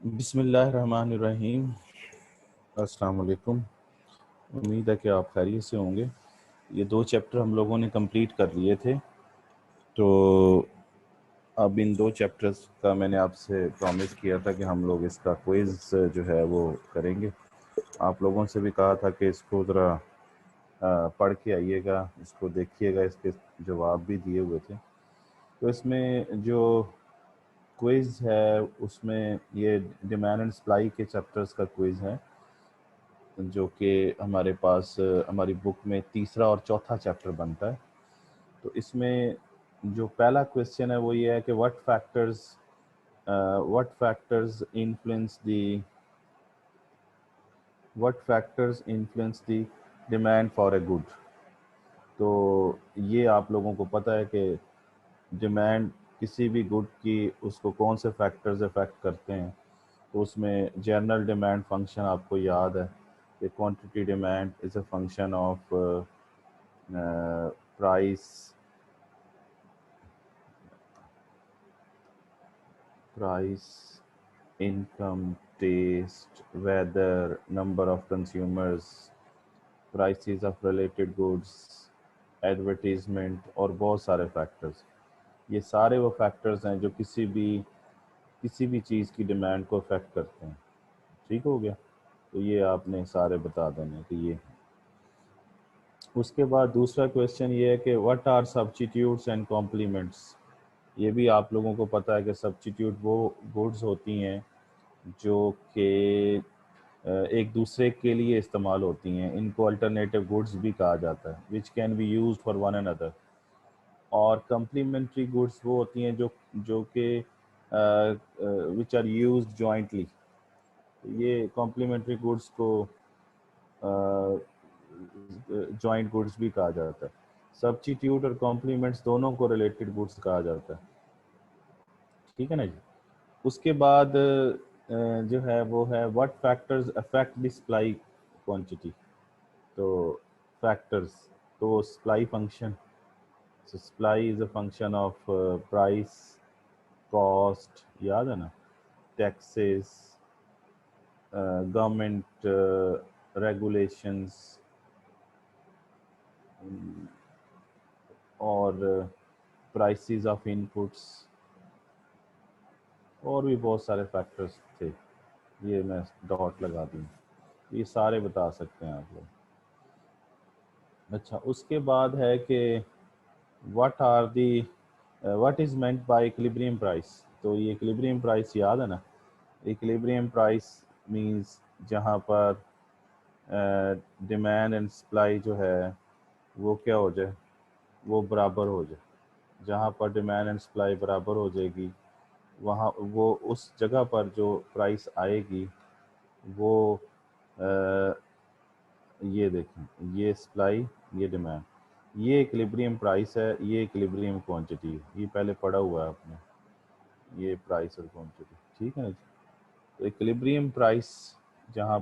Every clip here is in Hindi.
बिस्मिल्लाहिर्रहमानिर्रहीम। अस्सलाम वालेकुम। उम्मीद है कि आप खैरियत से होंगे। ये 2 चैप्टर हम लोगों ने कंप्लीट कर लिए थे, तो अब इन 2 चैप्टर्स का मैंने आपसे प्रॉमिस किया था कि हम लोग इसका क्विज़ जो है वो करेंगे। आप लोगों से भी कहा था कि इसको ज़रा पढ़ के आइएगा, इसको देखिएगा, इसके जवाब भी दिए हुए थे। तो इसमें जो क्विज़ है उसमें ये डिमांड एंड सप्लाई के चैप्टर्स का क्विज़ है, जो कि हमारे पास हमारी बुक में तीसरा और चौथा चैप्टर बनता है। तो इसमें जो पहला क्वेश्चन है वो ये है कि what factors influence the demand for a good. तो ये आप लोगों को पता है कि डिमांड किसी भी गुड की उसको कौन से फैक्टर्स अफेक्ट करते हैं। तो उसमें जनरल डिमांड फंक्शन आपको याद है कि quantity demand is a function of price, income, taste, weather, number of consumers, prices of related goods, advertisement और बहुत सारे फैक्टर्स। ये सारे वो फैक्टर्स हैं जो किसी भी चीज़ की डिमांड को अफेक्ट करते हैं। ठीक हो गया? तो ये आपने सारे बता देने कि ये। उसके बाद दूसरा क्वेश्चन ये है कि what are substitutes and complements. ये भी आप लोगों को पता है कि सब्स्टिट्यूट वो गुड्स होती हैं जो कि एक दूसरे के लिए इस्तेमाल होती हैं। इनको अल्टरनेटिव गुड्स भी कहा जाता है, which can be use for one another. और कम्प्लीमेंट्री गुड्स वो होती हैं जो जो कि विच आर यूज जॉइंटली। ये कॉम्प्लीमेंट्री गुड्स को जॉइंट गुड्स भी कहा जाता है। सब्स्टिट्यूट और कॉम्प्लीमेंट्स दोनों को रिलेटेड गुड्स कहा जाता है। ठीक है ना जी? उसके बाद जो है वो है what factors affect the supply quantity. तो फैक्टर्स, तो supply function, supply is a function of price, cost, याद है ना, टैक्सेस, गवर्नमेंट रेगुलेशंस और प्राइसेस ऑफ इनपुट्स, और भी बहुत सारे फैक्टर्स थे। ये मैं डॉट लगा दूँ, ये सारे बता सकते हैं आप लोग। अच्छा, उसके बाद है कि what is meant by equilibrium price. तो ये इक्विलिब्रियम प्राइस याद है ना? इक्विलिब्रियम प्राइस मींस जहाँ पर डिमांड एंड सप्लाई जो है वो क्या हो जाए, वो बराबर हो जाए। जहाँ पर डिमांड एंड सप्लाई बराबर हो जाएगी, वहाँ वो उस जगह पर जो प्राइस आएगी वो ये देखें, ये सप्लाई, ये डिमांड, ये इक्विलिब्रियम प्राइस है, ये इक्विलिब्रियम क्वांटिटी है। ये पहले पढ़ा हुआ है आपने, ये प्राइस और क्वांटिटी। ठीक है ना जी? तो इक्विलिब्रियम प्राइस जहाँ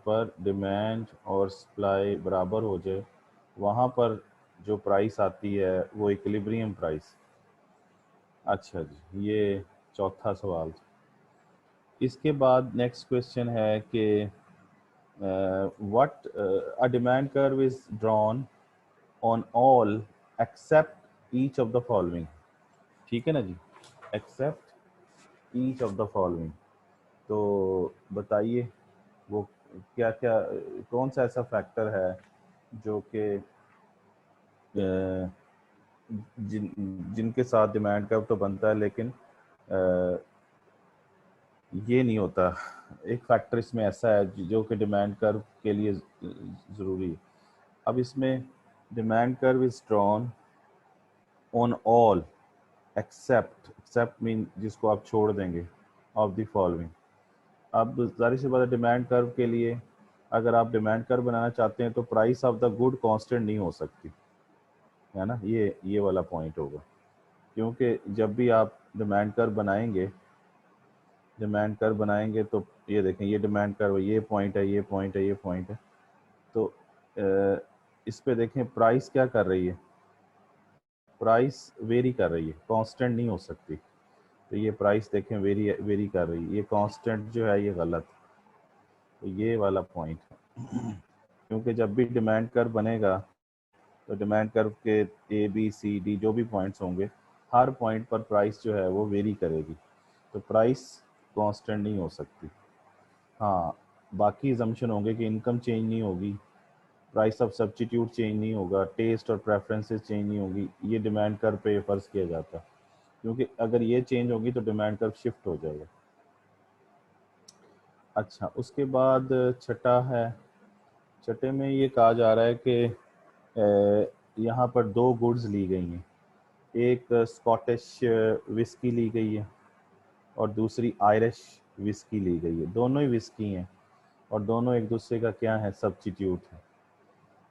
पर डिमांड और सप्लाई बराबर हो जाए, वहाँ पर जो प्राइस आती है वो इक्विलिब्रियम प्राइस। अच्छा जी, ये चौथा सवाल। इसके बाद नेक्स्ट क्वेश्चन है कि what a demand curve is drawn on all except each of the following। ठीक है ना जी? except each of the following। तो बताइए वो क्या क्या, कौन सा ऐसा फैक्टर है जो कि जिनके साथ डिमांड कर्व तो बनता है लेकिन ये नहीं होता। एक फैक्टर इसमें ऐसा है जो कि डिमांड कर्व के लिए ज़रूरी है। अब इसमें demand curve is drawn on all except mean जिसको आप छोड़ देंगे, ऑफ द फॉलोइंग। अब जाहिर सी बात है, डिमांड कर्व के लिए अगर आप डिमांड कर्व बनाना चाहते हैं तो price of the good constant नहीं हो सकती, है ना, ये वाला पॉइंट होगा। क्योंकि जब भी आप डिमांड कर्व बनाएंगे तो ये देखें, ये डिमांड कर्व, ये पॉइंट है, ये पॉइंट है, ये पॉइंट है, तो इस पे देखें प्राइस क्या कर रही है, प्राइस वेरी कर रही है, कांस्टेंट नहीं हो सकती। तो ये प्राइस देखें वेरी वेरी कर रही है, ये कांस्टेंट जो है ये गलत। तो ये वाला पॉइंट है। क्योंकि जब भी डिमांड कर्व बनेगा तो डिमांड कर्व के ए बी सी डी जो भी पॉइंट्स होंगे, हर पॉइंट पर प्राइस जो है वो वेरी करेगी, तो प्राइस कांस्टेंट नहीं हो सकती। हाँ, बाकी जम्पशन होंगे कि इनकम चेंज नहीं होगी, प्राइस ऑफ सब्स्टिट्यूट चेंज नहीं होगा, टेस्ट और प्रेफरेंसेस चेंज नहीं होगी, ये डिमांड कर्व पे फर्ज किया जाता है। क्योंकि अगर ये चेंज होगी तो डिमांड कर्व शिफ्ट हो जाएगा। अच्छा, उसके बाद छठा है, छठे में ये कहा जा रहा है कि यहाँ पर दो गुड्स ली गई हैं, एक स्कॉटिश विस्की ली गई है और दूसरी आयरिश विस्की ली गई है। दोनों ही विस्की हैं और दोनों एक दूसरे का क्या है, सब्स्टिट्यूट है।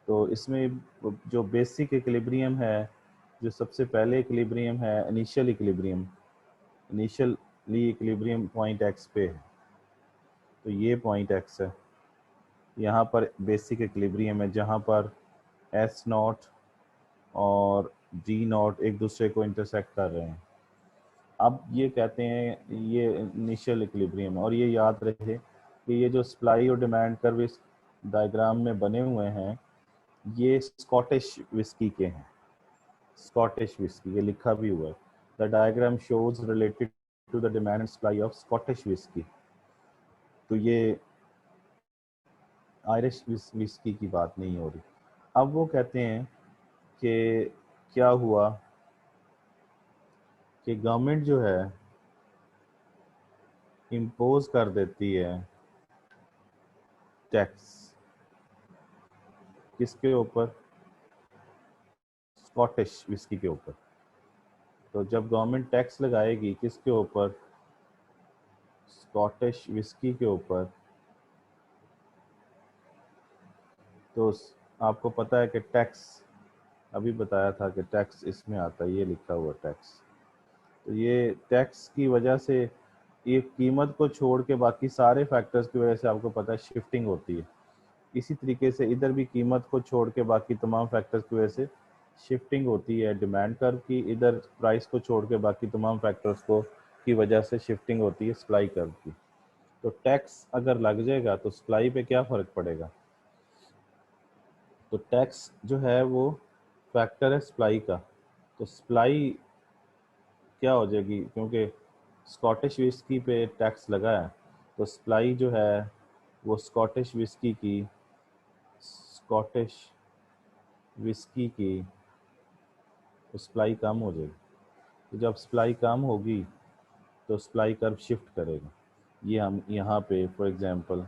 तो इसमें जो बेसिक इक्विलिब्रियम है, जो सबसे पहले इक्विलिब्रियम है, initial equilibrium, initially equilibrium point x पे है, तो ये पॉइंट एक्स है। यहाँ पर बेसिक इक्विलिब्रियम है जहाँ पर एस नॉट और जी नॉट एक दूसरे को इंटरसेक्ट कर रहे हैं। अब ये कहते हैं ये इनिशियल इक्विलिब्रियम है। और ये याद रहे कि ये जो सप्लाई और डिमांड कर्व इस डायग्राम में बने हुए हैं, ये स्कॉटिश विस्की के हैं, स्कॉटिश विस्की, ये लिखा भी हुआ है, the diagram shows related to the demand and supply of Scottish whisky. तो ये आयरिश विस्की की बात नहीं हो रही। अब वो कहते हैं कि क्या हुआ कि गवर्नमेंट जो है इम्पोज कर देती है टैक्स, किसके ऊपर, स्कॉटिश विस्की के ऊपर। तो जब गवर्नमेंट टैक्स लगाएगी किसके ऊपर, स्कॉटिश विस्की के ऊपर, तो आपको पता है कि टैक्स, अभी बताया था कि टैक्स इसमें आता है, ये लिखा हुआ टैक्स। तो ये टैक्स की वजह से ये कीमत को छोड़ के बाकी सारे फैक्टर्स की वजह से आपको पता है शिफ्टिंग होती है। इसी तरीके से इधर भी कीमत को छोड़ के बाकी तमाम फैक्टर्स की वजह से शिफ्टिंग होती है डिमांड कर्व की, इधर प्राइस को छोड़ के बाकी तमाम फैक्टर्स को की वजह से शिफ्टिंग होती है सप्लाई कर्व की। तो टैक्स अगर लग जाएगा तो सप्लाई पे क्या फ़र्क पड़ेगा, तो टैक्स जो है वो फैक्टर है सप्लाई का, तो सप्लाई क्या हो जाएगी, क्योंकि स्कॉटिश विस्की पे टैक्स लगा है, तो सप्लाई जो है वो स्कॉटिश विस्की की सप्लाई कम हो जाएगी। तो जब सप्लाई कम होगी तो सप्लाई कर्व शिफ्ट करेगा। ये हम यहाँ पे फॉर एग्जांपल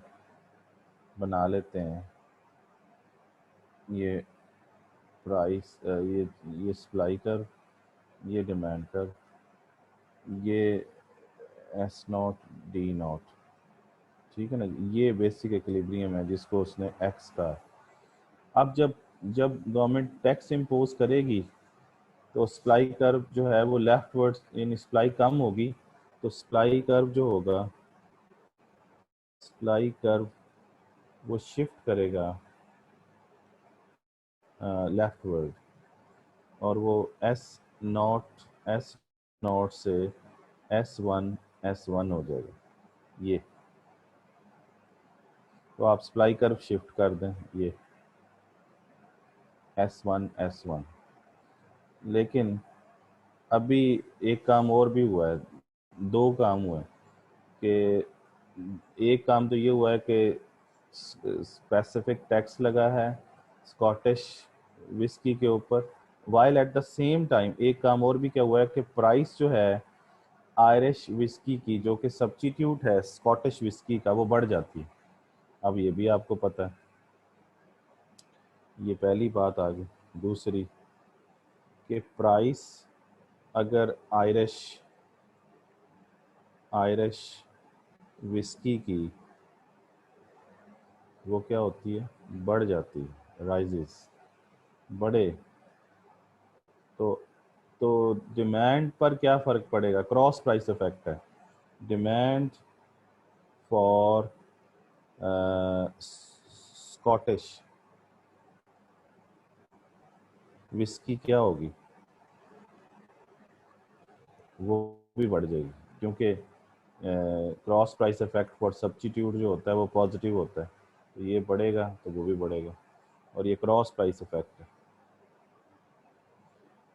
बना लेते हैं, ये प्राइस, ये सप्लाई कर्व, ये डिमांड कर्व, ये एस नॉट डी नॉट, ठीक है ना, ये बेसिक इक्विलिब्रियम है जिसको उसने एक्स कहा। अब जब जब गवर्नमेंट टैक्स इम्पोज करेगी तो सप्लाई कर्व जो है वो लेफ्ट वर्ड, यानी सप्लाई कम होगी तो सप्लाई कर्व जो होगा, सप्लाई कर्व वो शिफ्ट करेगा लेफ्ट वर्ड, और वो एस नॉट से एस वन हो जाएगा ये। तो आप सप्लाई कर्व शिफ्ट कर दें, ये एस वन। लेकिन अभी एक काम और भी हुआ है, दो काम हुए हैं कि एक काम तो ये हुआ है कि स्पेसिफिक टैक्स लगा है स्कॉटिश विस्की के ऊपर, while at the same time एक काम और भी क्या हुआ है कि प्राइस जो है आयरिश विस्की की, जो कि सब्स्टिट्यूट है स्कॉटिश विस्की का, वो बढ़ जाती है। अब ये भी आपको पता है, ये पहली बात आ गई। दूसरी कि प्राइस अगर आयरिश आयरिश विस्की की वो क्या होती है, बढ़ जाती है, राइजेस, बढ़े, तो तो डिमांड पर क्या फर्क पड़ेगा, क्रॉस प्राइस इफेक्ट है। डिमांड फॉर स्कॉटिश विस्की क्या होगी, वो भी बढ़ जाएगी, क्योंकि cross price effect for substitute जो होता है वो पॉजिटिव होता है, तो ये बढ़ेगा तो वो भी बढ़ेगा, और ये क्रॉस प्राइस इफेक्ट है।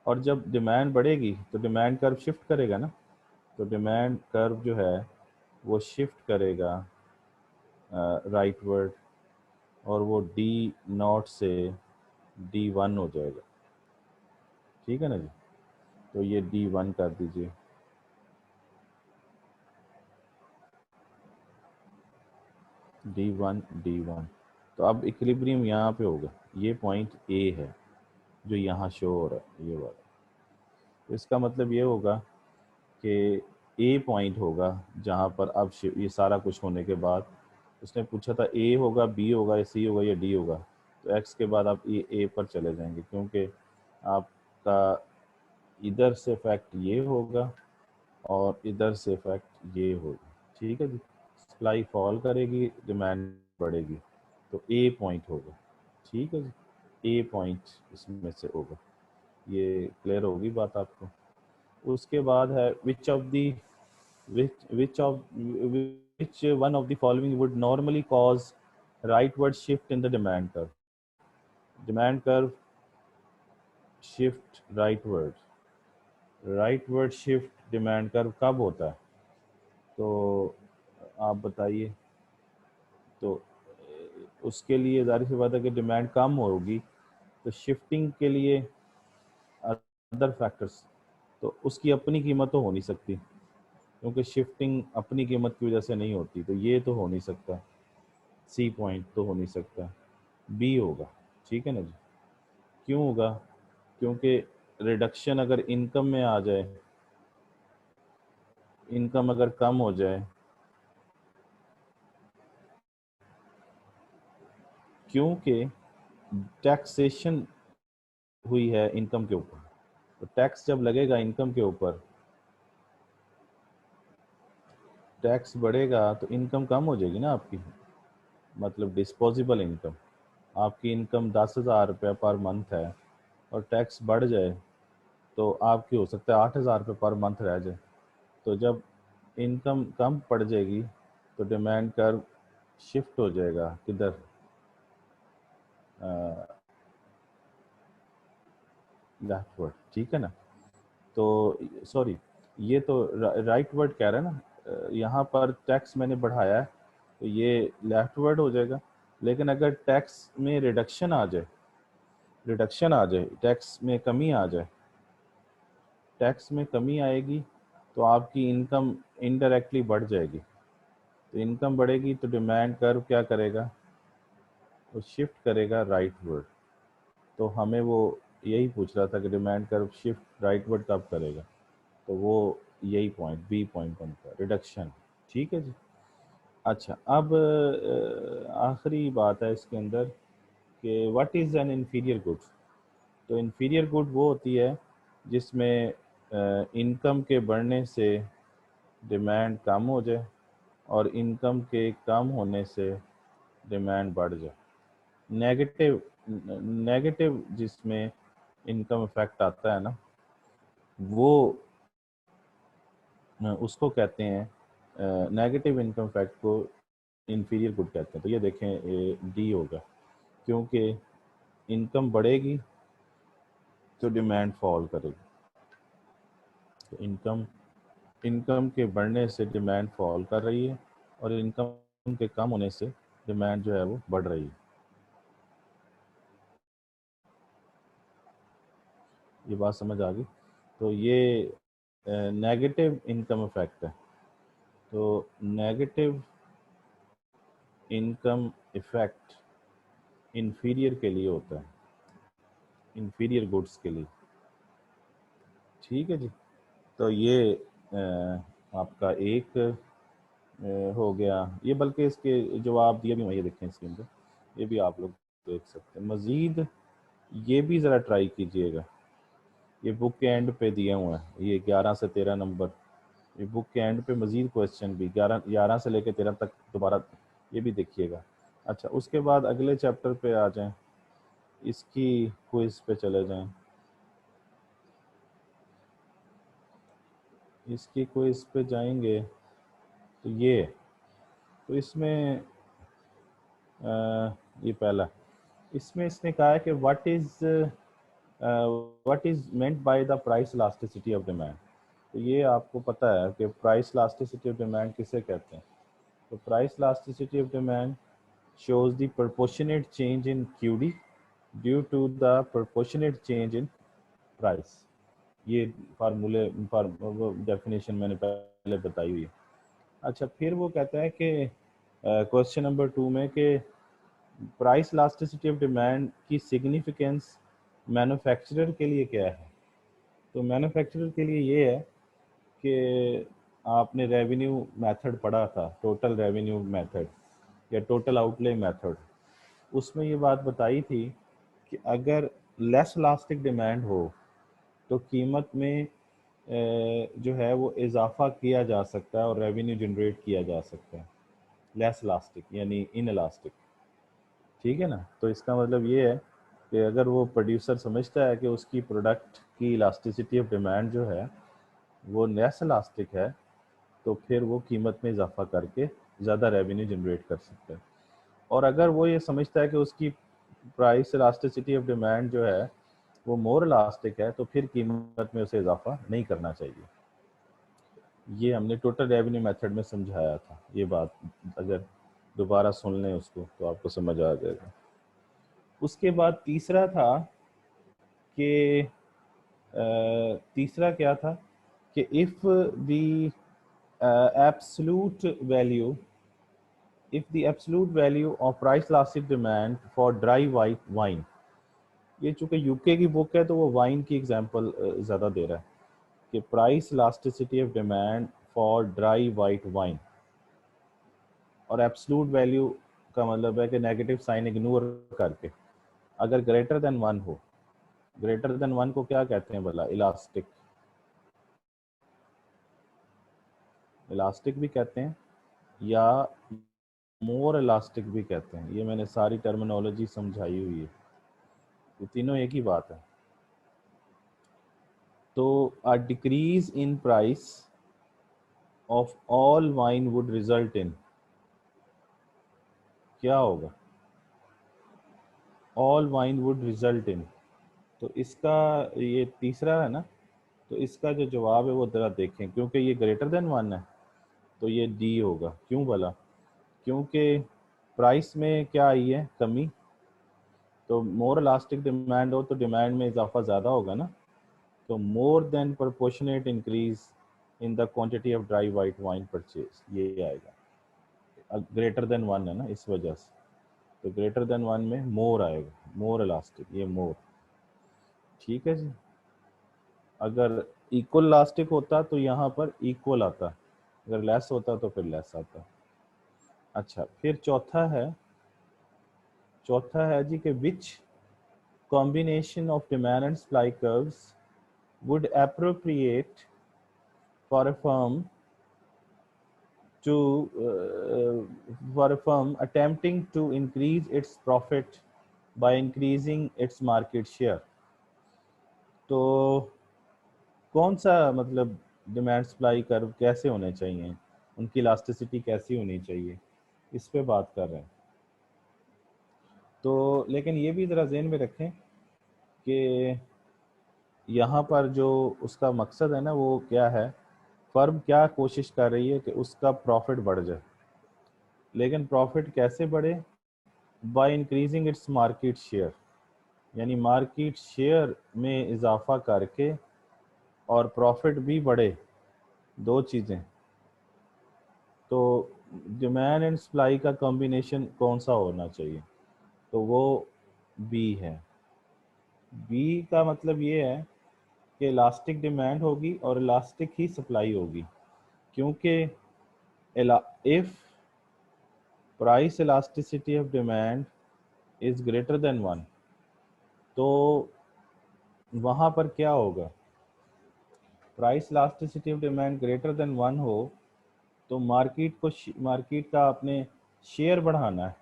और जब डिमांड बढ़ेगी तो डिमांड कर्व शिफ्ट करेगा ना, तो डिमांड कर्व जो है वो शिफ्ट करेगा राइटवर्ड, और वो डी नॉट से D1 हो जाएगा। ठीक है ना जी, तो ये D1 कर दीजिए। D1 तो अब इक्विलिब्रियम यहाँ पे होगा, ये पॉइंट ए है जो यहाँ शो हो रहा है, ये वाला। तो इसका मतलब ये होगा कि ए पॉइंट होगा जहाँ पर अब ये सारा कुछ होने के बाद, उसने पूछा था ए होगा, बी होगा, या सी होगा, या डी होगा, तो एक्स के बाद आप ये ए पर चले जाएंगे, क्योंकि आपका इधर से फैक्ट ये होगा और इधर से फैक्ट ये होगा। ठीक है जी, सप्लाई फॉल करेगी, डिमांड बढ़ेगी, तो ए पॉइंट होगा। ठीक है जी, ए पॉइंट इसमें से होगा। ये क्लियर होगी बात आपको। उसके बाद है which of the which one of the following would normally cause rightward shift in the demand curve, demand curve shift rightward, rightward shift demand curve कब होता है, तो आप बताइए। तो उसके लिए जाहिर सी बात है कि डिमांड कम होगी, तो शिफ्टिंग के लिए अदर फैक्टर्स, तो उसकी अपनी कीमत तो हो नहीं सकती, क्योंकि शिफ्टिंग अपनी कीमत की वजह से नहीं होती, तो ये तो हो नहीं सकता, सी पॉइंट तो हो नहीं सकता, बी होगा। ठीक है ना जी, क्यों होगा, क्योंकि रिडक्शन अगर इनकम में आ जाए, इनकम अगर कम हो जाए, क्योंकि टैक्सेशन हुई है इनकम के ऊपर, तो टैक्स जब लगेगा इनकम के ऊपर, टैक्स बढ़ेगा तो इनकम कम हो जाएगी ना आपकी, मतलब डिस्पोजेबल इनकम। आपकी इनकम 10,000 रुपये पर मंथ है और टैक्स बढ़ जाए तो आपकी हो सकता है 8,000 रुपये पर मंथ रह जाए। तो जब इनकम कम पड़ जाएगी तो डिमांड कर्व शिफ्ट हो जाएगा किधर, लेफ्टवर्ड। ठीक है ना, तो सॉरी, ये तो राइट वर्ड कह रहा है ना, यहाँ पर टैक्स मैंने बढ़ाया है तो ये लेफ्टवर्ड हो जाएगा। लेकिन अगर टैक्स में रिडक्शन आ जाए, रिडक्शन आ जाए, टैक्स में कमी आ जाए, टैक्स में कमी आएगी तो आपकी इनकम इनडायरेक्टली बढ़ जाएगी, तो इनकम बढ़ेगी तो डिमांड कर्व क्या करेगा, वो शिफ्ट करेगा राइटवर्ड। तो हमें वो यही पूछ रहा था कि डिमांड कर्व शिफ्ट राइटवर्ड कब करेगा, तो वो यही पॉइंट बी पॉइंट बनता है, रिडक्शन। ठीक है जी। अच्छा, अब आखिरी बात है इसके अंदर कि what is an inferior goods. तो इंफीरियर गुड वो होती है जिसमें इनकम के बढ़ने से डिमांड कम हो जाए और इनकम के कम होने से डिमांड बढ़ जाए। नेगेटिव, नेगेटिव जिसमें इनकम इफेक्ट आता है ना, वो उसको कहते हैं नेगेटिव इनकम इफेक्ट को इंफीरियर गुड कहते हैं। तो ये देखें डी होगा, क्योंकि इनकम बढ़ेगी तो डिमांड फॉल करेगी, तो इनकम, इनकम के बढ़ने से डिमांड फॉल कर रही है और इनकम के कम होने से डिमांड जो है वो बढ़ रही है। ये बात समझ आ गई। तो ये नेगेटिव इनकम इफेक्ट है। तो नेगेटिव इनकम इफेक्ट इंफीरियर के लिए होता है, इंफीरियर गुड्स के लिए। ठीक है जी, तो ये आपका एक हो गया ये, बल्कि इसके जवाब दिए भी वही देखें स्क्रीन पे, ये भी आप लोग देख सकते हैं। मज़ीद ये भी ज़रा ट्राई कीजिएगा, ये बुक के एंड पे दिए हुए हैं, ये 11 से 13 नंबर, ये बुक के एंड पे मज़ीद क्वेश्चन भी 11 से लेकर 13 तक दोबारा, ये भी देखिएगा। अच्छा, उसके बाद अगले चैप्टर पे आ जाएं, इसकी क्विज पे चले जाएं। इसकी क्विज पे जाएंगे तो ये, तो इसमें ये पहला, इसमें इसने कहा है कि what is meant by the price elasticity of demand. तो ये आपको पता है कि प्राइस इलास्टिसिटी ऑफ डिमांड किसे कहते हैं। तो price elasticity of demand shows the proportionate change in QD due to the proportionate change in price। ये फार्मूले डेफिनेशन मैंने पहले बताई हुई है। अच्छा, फिर वो कहता है कि क्वेश्चन नंबर 2 में कि प्राइस इलास्टिसिटी ऑफ डिमांड की सिग्निफिकेंस मैन्युफैक्चरर के लिए क्या है। तो मैन्युफैक्चरर के लिए ये है कि आपने रेवेन्यू मेथड पढ़ा था, टोटल रेवेन्यू मेथड या टोटल आउटले मेथड, उसमें ये बात बताई थी कि अगर लेस इलास्टिक डिमांड हो तो कीमत में जो है वो इजाफा किया जा सकता है और रेवेन्यू जनरेट किया जा सकता है, लेस इलास्टिक यानी इन इलास्टिक। ठीक है ना। तो इसका मतलब ये है कि अगर वो प्रोड्यूसर समझता है कि उसकी प्रोडक्ट की इलास्टिसिटी ऑफ डिमांड जो है वो लेस इलास्टिक है, तो फिर वो कीमत में इजाफा करके ज़्यादा रेवेन्यू जनरेट कर सकता है। और अगर वो ये समझता है कि उसकी प्राइस इलास्टिसिटी ऑफ डिमांड जो है वो मोर इलास्टिक है, तो फिर कीमत में उसे इजाफा नहीं करना चाहिए। ये हमने टोटल रेवेन्यू मेथड में समझाया था। ये बात अगर दोबारा सुन लें उसको तो आपको समझ आ जाएगा। उसके बाद तीसरा था कि तीसरा क्या था कि if the absolute value if the absolute value of price elastic demand for dry white wine, ये चूंकि यूके की बुक है तो वो वाइन की एग्जांपल ज़्यादा दे रहा है कि price elasticity of demand for dry white wine, और एब्सोल्यूट वैल्यू का मतलब है कि नेगेटिव साइन इग्नोर करके अगर ग्रेटर देन 1 हो, ग्रेटर देन 1 को क्या कहते हैं भला, इलास्टिक, इलास्टिक भी कहते हैं या मोर इलास्टिक भी कहते हैं। ये मैंने सारी टर्मिनोलॉजी समझाई हुई है, ये तीनों एक ही बात है। तो a decrease in price of all wine would result in, क्या होगा, all wine would result in. तो इसका ये तीसरा है ना, तो इसका जो जवाब है वो ज़रा देखें, क्योंकि ये ग्रेटर देन 1 है तो ये डी होगा। क्यों भला, क्योंकि प्राइस में क्या आई है, कमी, तो मोर इलास्टिक डिमांड हो तो डिमांड में इजाफा ज़्यादा होगा ना, तो more than proportionate increase in the quantity of dry white wine purchase, ये आएगा। ग्रेटर देन 1 है ना, इस वजह से तो ग्रेटर देन 1 में मोर आएगा, मोर इलास्टिक, ये मोर। ठीक है जी। अगर इक्वल इलास्टिक होता तो यहाँ पर इक्वल आता, अगर लेस होता तो फिर लेस आता। अच्छा, फिर चौथा है जी कि which combination of demand and supply curves would appropriate for a firm to for a firm attempting to increase its profit by increasing its market share। तो कौन सा मतलब डिमांड सप्लाई कर्व कैसे होने चाहिए, उनकी इलास्टिसिटी कैसी होनी चाहिए, इस पे बात कर रहे हैं। तो लेकिन ये भी ज़रा ज़हन में रखें कि यहाँ पर जो उसका मकसद है ना वो क्या है, फर्म क्या कोशिश कर रही है कि उसका प्रॉफिट बढ़ जाए, लेकिन प्रॉफिट कैसे बढ़े, by increasing its market share, यानी मार्केट शेयर में इजाफा करके और प्रॉफिट भी बढ़े, दो चीज़ें। तो डिमांड एंड सप्लाई का कॉम्बिनेशन कौन सा होना चाहिए, तो वो बी है। बी का मतलब ये है कि इलास्टिक डिमांड होगी और इलास्टिक ही सप्लाई होगी, क्योंकि if price elasticity of demand is greater than 1, तो वहां पर क्या होगा? Price elasticity of demand greater than 1 हो तो मार्केट का आपने शेयर बढ़ाना है,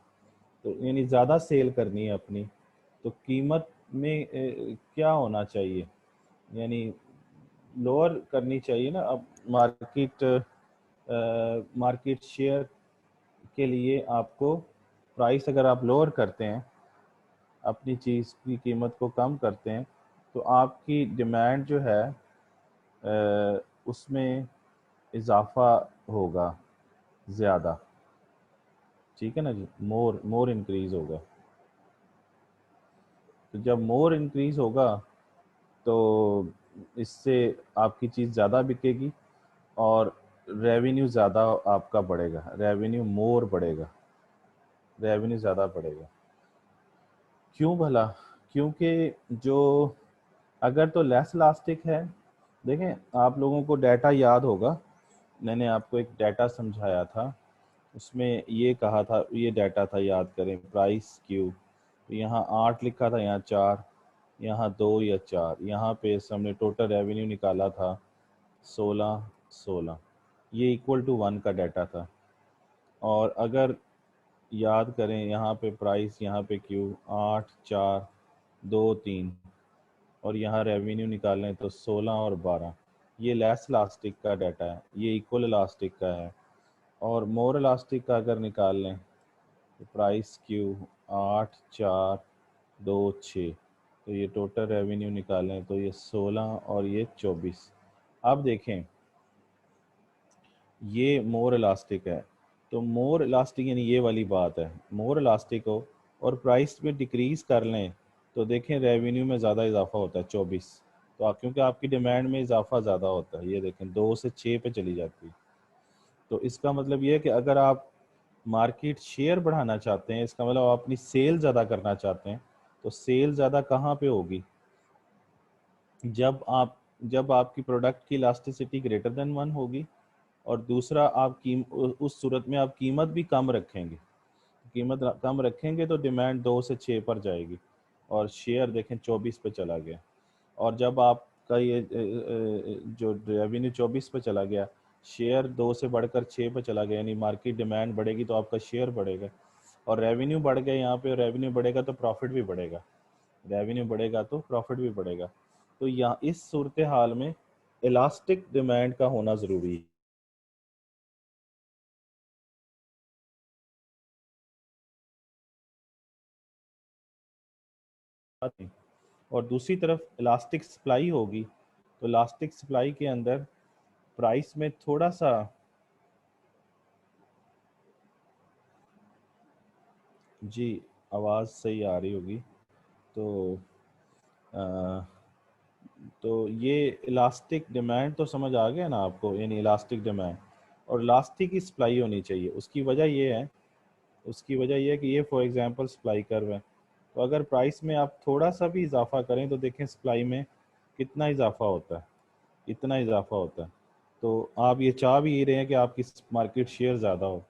तो यानी ज़्यादा सेल करनी है अपनी, तो कीमत में क्या होना चाहिए, यानी लोअर करनी चाहिए ना। अब मार्केट शेयर के लिए आपको प्राइस अगर आप लोअर करते हैं, अपनी चीज़ की कीमत को कम करते हैं, तो आपकी डिमांड जो है उसमें इजाफा होगा ज़्यादा, ठीक है ना जी, मोर इंक्रीज होगा। तो जब मोर इंक्रीज होगा तो इससे आपकी चीज़ ज़्यादा बिकेगी और रेवेन्यू ज़्यादा आपका बढ़ेगा, रेवेन्यू मोर बढ़ेगा, रेवेन्यू ज़्यादा बढ़ेगा। क्यों भला? क्योंकि जो अगर तो लेस इलास्टिक है, देखें आप लोगों को डाटा याद होगा, मैंने आपको एक डाटा समझाया था, उसमें ये कहा था, ये डाटा था, याद करें, प्राइस क्यू, तो यहाँ 8 लिखा था, यहाँ 4, यहाँ 2 या 4, यहाँ पे हमने टोटल रेवेन्यू निकाला था 16, ये इक्वल टू 1 का डाटा था। और अगर याद करें यहाँ पे प्राइस, यहाँ पे क्यू, 8, 4, 2, 3, और यहाँ रेवेन्यू निकाल लें तो 16 और 12, ये लेस इलास्टिक का डाटा है, ये इक्वल इलास्टिक का है। और मोर इलास्टिक का अगर निकाल लें तो प्राइस क्यू 8, 4, 2, 6, तो ये टोटल रेवेन्यू निकालें तो ये 16 और ये 24। अब देखें ये मोर इलास्टिक है, तो मोर इलास्टिक यानी ये वाली बात है, मोर इलास्टिक हो और प्राइस में डिक्रीज कर लें तो देखें रेवेन्यू में ज़्यादा इजाफा होता है 24, तो क्योंकि आपकी डिमांड में इजाफा ज़्यादा होता है, ये देखें 2 से 6 पे चली जाती है। तो इसका मतलब ये है कि अगर आप मार्केट शेयर बढ़ाना चाहते हैं, इसका मतलब आप अपनी सेल ज़्यादा करना चाहते हैं, तो सेल ज़्यादा कहाँ पे होगी? जब आपकी प्रोडक्ट की इलास्टिसिटी ग्रेटर देन 1 होगी, और दूसरा आप उस सूरत में आप कीमत भी कम रखेंगे, कीमत कम रखेंगे तो डिमांड 2 से 6 पर जाएगी और शेयर देखें 24 पे चला गया। और जब आपका ये जो रेवेन्यू 24 पे चला गया, शेयर 2 से बढ़कर 6 पे चला गया, यानी मार्केट डिमांड बढ़ेगी तो आपका शेयर बढ़ेगा, और रेवेन्यू बढ़ गया यहाँ पे, रेवेन्यू बढ़ेगा तो प्रॉफिट भी बढ़ेगा, रेवेन्यू बढ़ेगा तो प्रॉफिट भी बढ़ेगा। तो यहाँ इस सूरत हाल में इलास्टिक डिमांड का होना ज़रूरी है। और दूसरी तरफ इलास्टिक सप्लाई होगी, तो इलास्टिक सप्लाई के अंदर प्राइस में थोड़ा सा, जी आवाज़ सही आ रही होगी, तो आ, तो ये इलास्टिक डिमांड तो समझ आ गया ना आपको, यानी इलास्टिक डिमांड और इलास्टिक की सप्लाई होनी चाहिए। उसकी वजह ये है कि ये फॉर एग्जांपल सप्लाई कर्व है, तो अगर प्राइस में आप थोड़ा सा भी इजाफा करें तो देखें सप्लाई में कितना इजाफा होता है, इतना इजाफा होता है। तो आप ये चाह भी ये रहे हैं कि आपकी मार्केट शेयर ज़्यादा हो,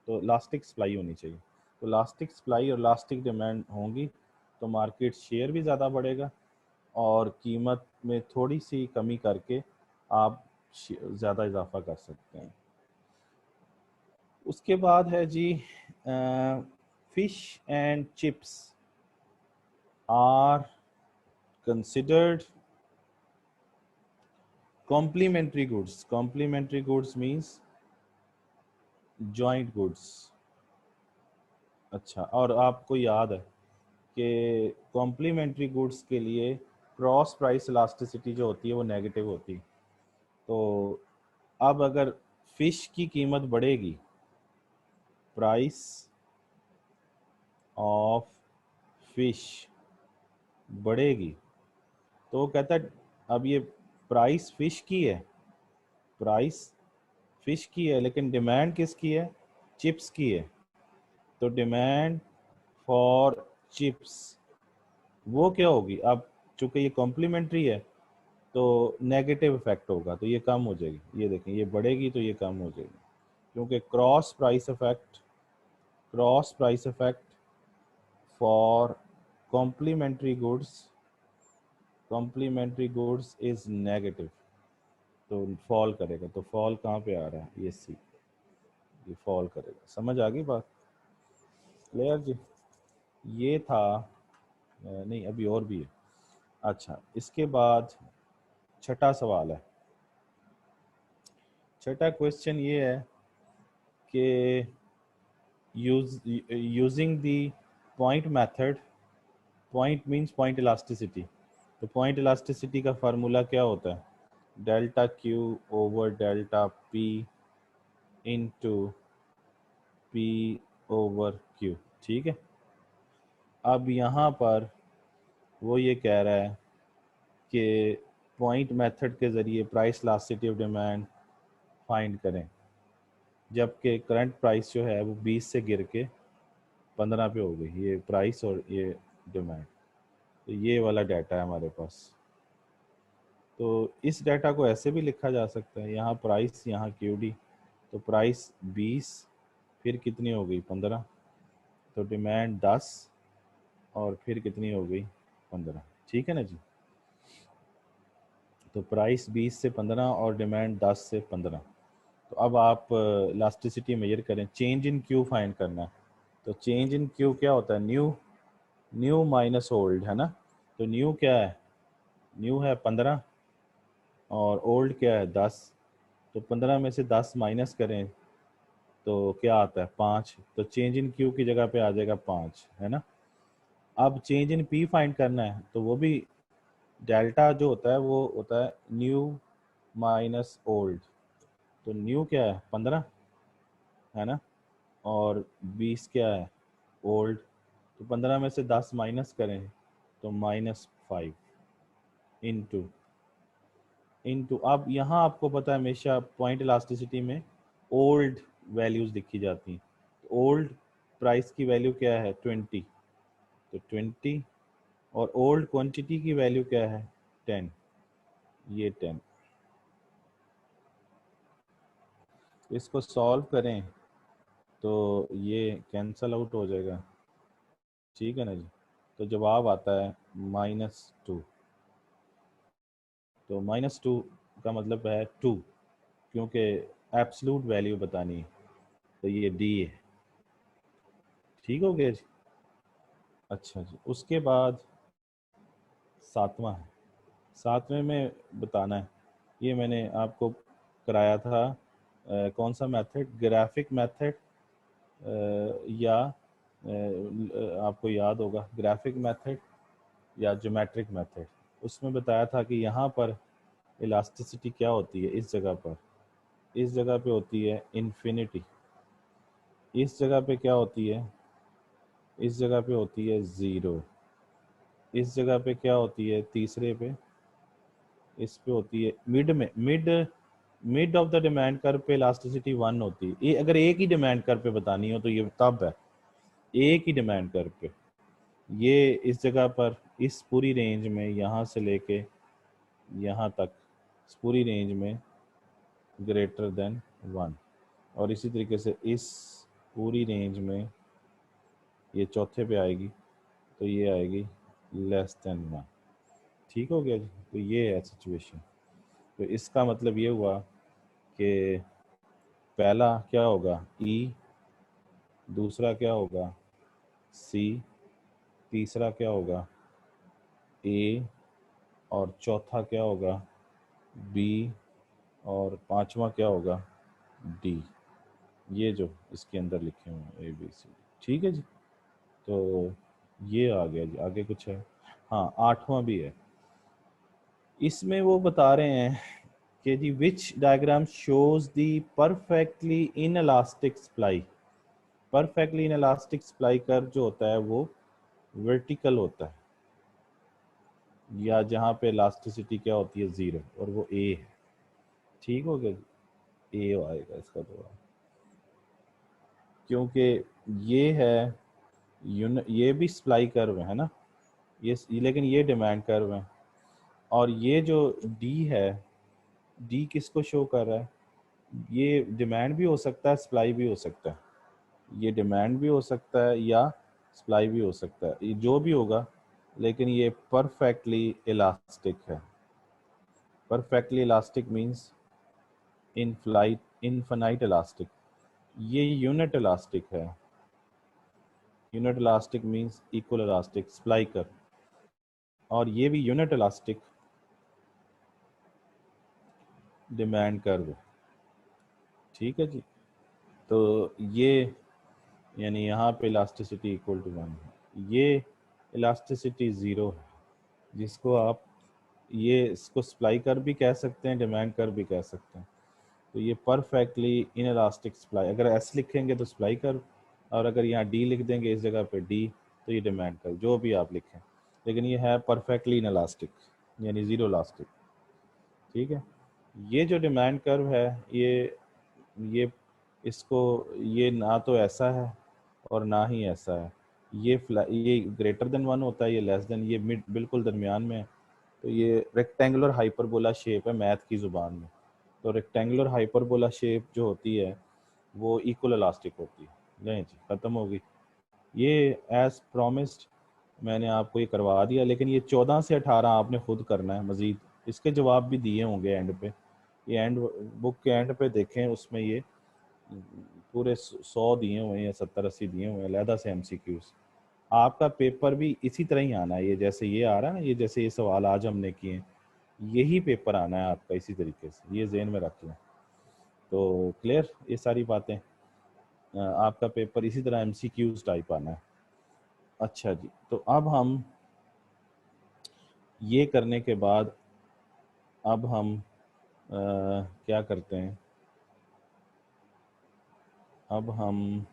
तो इलास्टिक सप्लाई होनी चाहिए। तो इलास्टिक सप्लाई और इलास्टिक डिमांड होंगी तो मार्केट शेयर भी ज़्यादा बढ़ेगा और क़ीमत में थोड़ी सी कमी करके आप ज़्यादा इजाफा कर सकते हैं। उसके बाद है जी fish and chips are considered complementary goods. Complementary goods means joint goods. अच्छा, और आपको याद है कि कॉम्प्लीमेंट्री गुड्स के लिए क्रॉस प्राइस इलास्टिसिटी जो होती है वो नेगेटिव होती है। तो अब अगर फिश की कीमत बढ़ेगी, प्राइस ऑफ फिश बढ़ेगी, तो वो कहता है अब ये प्राइस फिश की है, प्राइस फिश की है, लेकिन डिमांड किसकी है? चिप्स की है। तो डिमांड फॉर चिप्स वो क्या होगी? अब चूंकि ये कॉम्प्लीमेंट्री है तो नेगेटिव इफेक्ट होगा, तो ये कम हो जाएगी, ये देखें ये बढ़ेगी तो ये कम हो जाएगी, क्योंकि cross price effect for complementary goods is negative, तो फॉल करेगा। तो फॉल कहाँ पे आ रहा है, ये सी, ये फॉल करेगा। समझ आ गई बात? क्लियर जी? ये था नहीं, अभी और भी है। अच्छा, इसके बाद छठा सवाल है। छठा क्वेश्चन ये है कि using the point method, point means point elasticity, तो पॉइंट इलास्टिसिटी का फार्मूला क्या होता है? Delta Q over delta P into P over Q. ठीक है। अब यहाँ पर वो ये कह रहा है कि पॉइंट मेथड के ज़रिए price elasticity of demand find करें, जबकि करंट प्राइस जो है वो 20 से गिर के 15 पे हो गई, ये प्राइस और ये डिमांड। तो ये वाला डाटा है हमारे पास। तो इस डाटा को ऐसे भी लिखा जा सकता है, यहाँ प्राइस, यहाँ क्यूडी, तो प्राइस 20 फिर कितनी हो गई 15, तो डिमांड 10 और फिर कितनी हो गई 15। ठीक है ना जी? तो प्राइस 20 से 15 और डिमांड 10 से 15। तो अब आप इलास्टिसिटी मेजर करें, चेंज इन क्यू फाइंड करना है। तो चेंज इन क्यू क्या होता है? न्यू माइनस ओल्ड, है ना? तो न्यू क्या है? न्यू है 15 और ओल्ड क्या है 10। तो 15 में से 10 माइनस करें तो क्या आता है 5। तो चेंज इन क्यू की जगह पे आ जाएगा 5, है ना? अब चेंज इन पी फाइंड करना है, तो वो भी डेल्टा जो होता है वो होता है न्यू माइनस ओल्ड। तो न्यू क्या है 15, है ना? और 20 क्या है ओल्ड। तो 15 में से 10 माइनस करें तो -5 इंटू अब यहाँ आपको पता है हमेशा पॉइंट इलास्टिसिटी में ओल्ड वैल्यूज लिखी जाती हैं। तो ओल्ड प्राइस की वैल्यू क्या है 20, तो 20, और ओल्ड क्वांटिटी की वैल्यू क्या है 10, ये 10। इसको सॉल्व करें तो ये कैंसल आउट हो जाएगा। ठीक है ना जी? तो जवाब आता है -2। तो -2 का मतलब है 2, क्योंकि एब्सलूट वैल्यू बतानी है, तो ये डी है। ठीक हो गया जी? अच्छा जी, उसके बाद सातवां है। सातवें में बताना है, ये मैंने आपको कराया था कौन सा मेथड, ग्राफिक मेथड या आपको याद होगा ग्राफिक मेथड या ज्योमेट्रिक मेथड। उसमें बताया था कि यहाँ पर इलास्टिसिटी क्या होती है, इस जगह पर, इस जगह पे होती है इन्फिनिटी, इस जगह पे क्या होती है, इस जगह पे होती है 0, इस जगह पे क्या होती है तीसरे पे, इस पे होती है मिड में, mid of the demand curve पे इलास्टिसिटी 1 होती है। ये अगर एक ही डिमांड कर्व पे बतानी हो तो ये तब है, एक ही डिमांड कर्व पे, ये इस जगह पर इस पूरी रेंज में यहाँ से लेके यहाँ तक इस पूरी रेंज में ग्रेटर देन 1, और इसी तरीके से इस पूरी रेंज में ये चौथे पे आएगी तो ये आएगी लेस देन 1। ठीक हो गया जी? तो ये है सिचुएशन। तो इसका मतलब ये हुआ कि पहला क्या होगा ई, दूसरा क्या होगा सी, तीसरा क्या होगा ए, और चौथा क्या होगा बी, और पांचवा क्या होगा डी। ये जो इसके अंदर लिखे हुए हैं ए बी सी। ठीक है जी? तो ये आ गया जी। आगे कुछ है? हाँ, आठवां भी है। इसमें वो बता रहे हैं कि जी which diagram shows the perfectly inelastic supply. Perfectly inelastic supply curve जो होता है वो वर्टिकल होता है, या जहाँ पे इलास्टिसिटी क्या होती है 0, और वो ए है। ठीक हो गया? ए आएगा इसका जवाब, क्योंकि ये है ये भी सप्लाई कर्व है ना, ये, लेकिन ये डिमांड कर्व है। और ये जो डी है, डी किसको शो कर रहा है? ये डिमांड भी हो सकता है, सप्लाई भी हो सकता है, ये डिमांड भी हो सकता है या सप्लाई भी हो सकता है, ये जो भी होगा, लेकिन ये परफेक्टली इलास्टिक है। Perfectly elastic means infinite elastic. ये यूनिट इलास्टिक है। Unit elastic means equal elastic, supply कर। और ये भी यूनिट इलास्टिक, डिमांड कर्व। ठीक है जी। तो ये यानी यहाँ पे इलास्टिसिटी इक्वल टू 1 है, ये इलास्टिसिटी 0 है, जिसको आप ये इसको सप्लाई कर भी कह सकते हैं, डिमांड कर भी कह सकते हैं। तो ये परफेक्टली इन इलास्टिक सप्लाई, अगर एस लिखेंगे तो सप्लाई कर, और अगर यहाँ डी लिख देंगे इस जगह पे डी, तो ये डिमांड कर, जो भी आप लिखें, लेकिन ये है परफेक्टली इन इलास्टिक यानी ज़ीरो इलास्टिक। ठीक है। ये जो डिमांड कर्व है, ये इसको, ये ना तो ऐसा है और ना ही ऐसा है, ये ग्रेटर देन 1 होता है, ये लेस देन, ये मिड बिल्कुल दरमियान में है। तो ये रेक्टेंगुलर हाइपरबोला शेप है मैथ की ज़ुबान में। तो रेक्टेंगुलर हाइपरबोला शेप जो होती है वो इक्वल इलास्टिक होती है। नहीं जी, ख़त्म होगी ये। एज प्रॉमिस्ड मैंने आपको ये करवा दिया, लेकिन ये 14 से 18 आपने खुद करना है मज़ीद। इसके जवाब भी दिए होंगे एंड पे, ये एंड बुक के एंड पे देखें, उसमें ये पूरे 100 दिए हुए हैं या 70-80 दिए हुए हैं अलहदा से MCQs। आपका पेपर भी इसी तरह ही आना है, ये जैसे ये आ रहा है ना, ये जैसे ये सवाल आज हमने किए हैं, यही पेपर आना है आपका इसी तरीके से, ये जेहन में रख लें। तो क्लियर ये सारी बातें, आपका पेपर इसी तरह MCQs टाइप आना है। अच्छा जी, तो अब हम ये करने के बाद अब हम क्या करते हैं, अब हम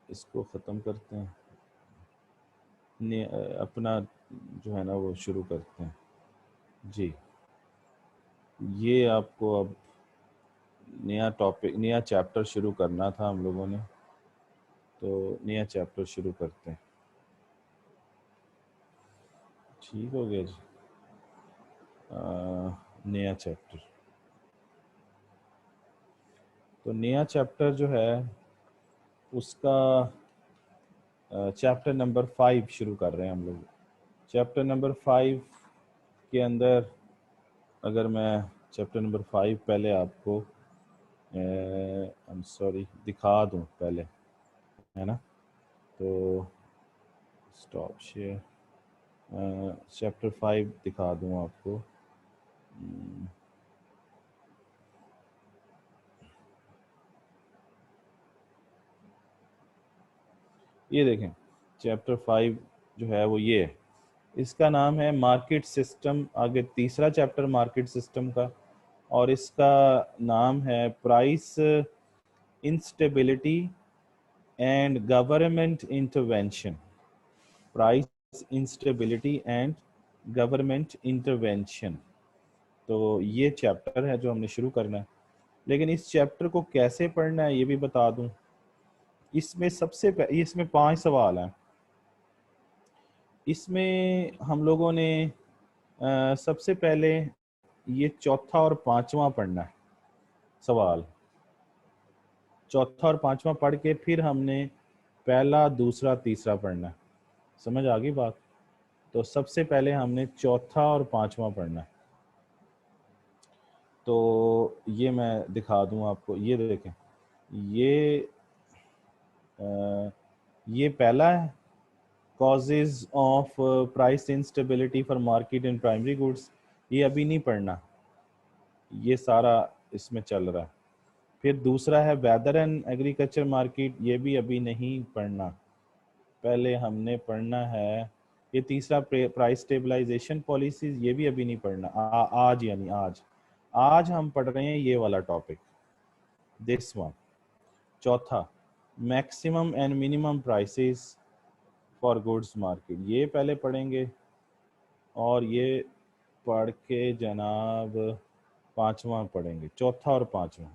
इसको ख़त्म करते हैं, अपना जो है ना वो शुरू करते हैं जी। ये आपको अब नया टॉपिक, नया चैप्टर शुरू करना था हम लोगों ने, तो नया चैप्टर शुरू करते हैं। ठीक हो गया जी। नया चैप्टर, तो नया चैप्टर जो है उसका चैप्टर नंबर 5 शुरू कर रहे हैं हम लोग। चैप्टर नंबर 5 के अंदर अगर मैं चैप्टर नंबर 5 पहले आपको आई एम सॉरी दिखा दूं पहले, है ना, तो स्टॉप शेयर, चैप्टर 5 दिखा दूं आपको। ये देखें चैप्टर 5 जो है वो ये है, इसका नाम है मार्केट सिस्टम, आगे तीसरा चैप्टर मार्केट सिस्टम का, और इसका नाम है price instability and government intervention. Price instability and government intervention, तो ये चैप्टर है जो हमने शुरू करना है। लेकिन इस चैप्टर को कैसे पढ़ना है ये भी बता दूं। इसमें इसमें 5 सवाल हैं। इसमें हम लोगों ने सबसे पहले ये चौथा और पांचवा पढ़ना है सवाल। चौथा और पांचवा पढ़ के फिर हमने पहला, दूसरा, तीसरा पढ़ना है। समझ आ गई बात? तो सबसे पहले हमने चौथा और पांचवा पढ़ना है। तो ये मैं दिखा दूं आपको, ये देखें, ये ये पहला है, causes of price instability for market in primary goods. ये अभी नहीं पढ़ना, ये सारा इसमें चल रहा है। फिर दूसरा है वेदर एंड एग्रीकल्चर मार्केट, ये भी अभी नहीं पढ़ना, पहले हमने पढ़ना है। ये तीसरा प्राइस स्टेबलाइजेशन पॉलिसीज, ये भी अभी नहीं पढ़ना। आज यानी आज हम पढ़ रहे हैं ये वाला टॉपिक, दिस वन। चौथा maximum and minimum prices for goods market, ये पहले पढ़ेंगे, और ये पढ़ के जनाब पांचवा पढ़ेंगे, चौथा और पांचवा।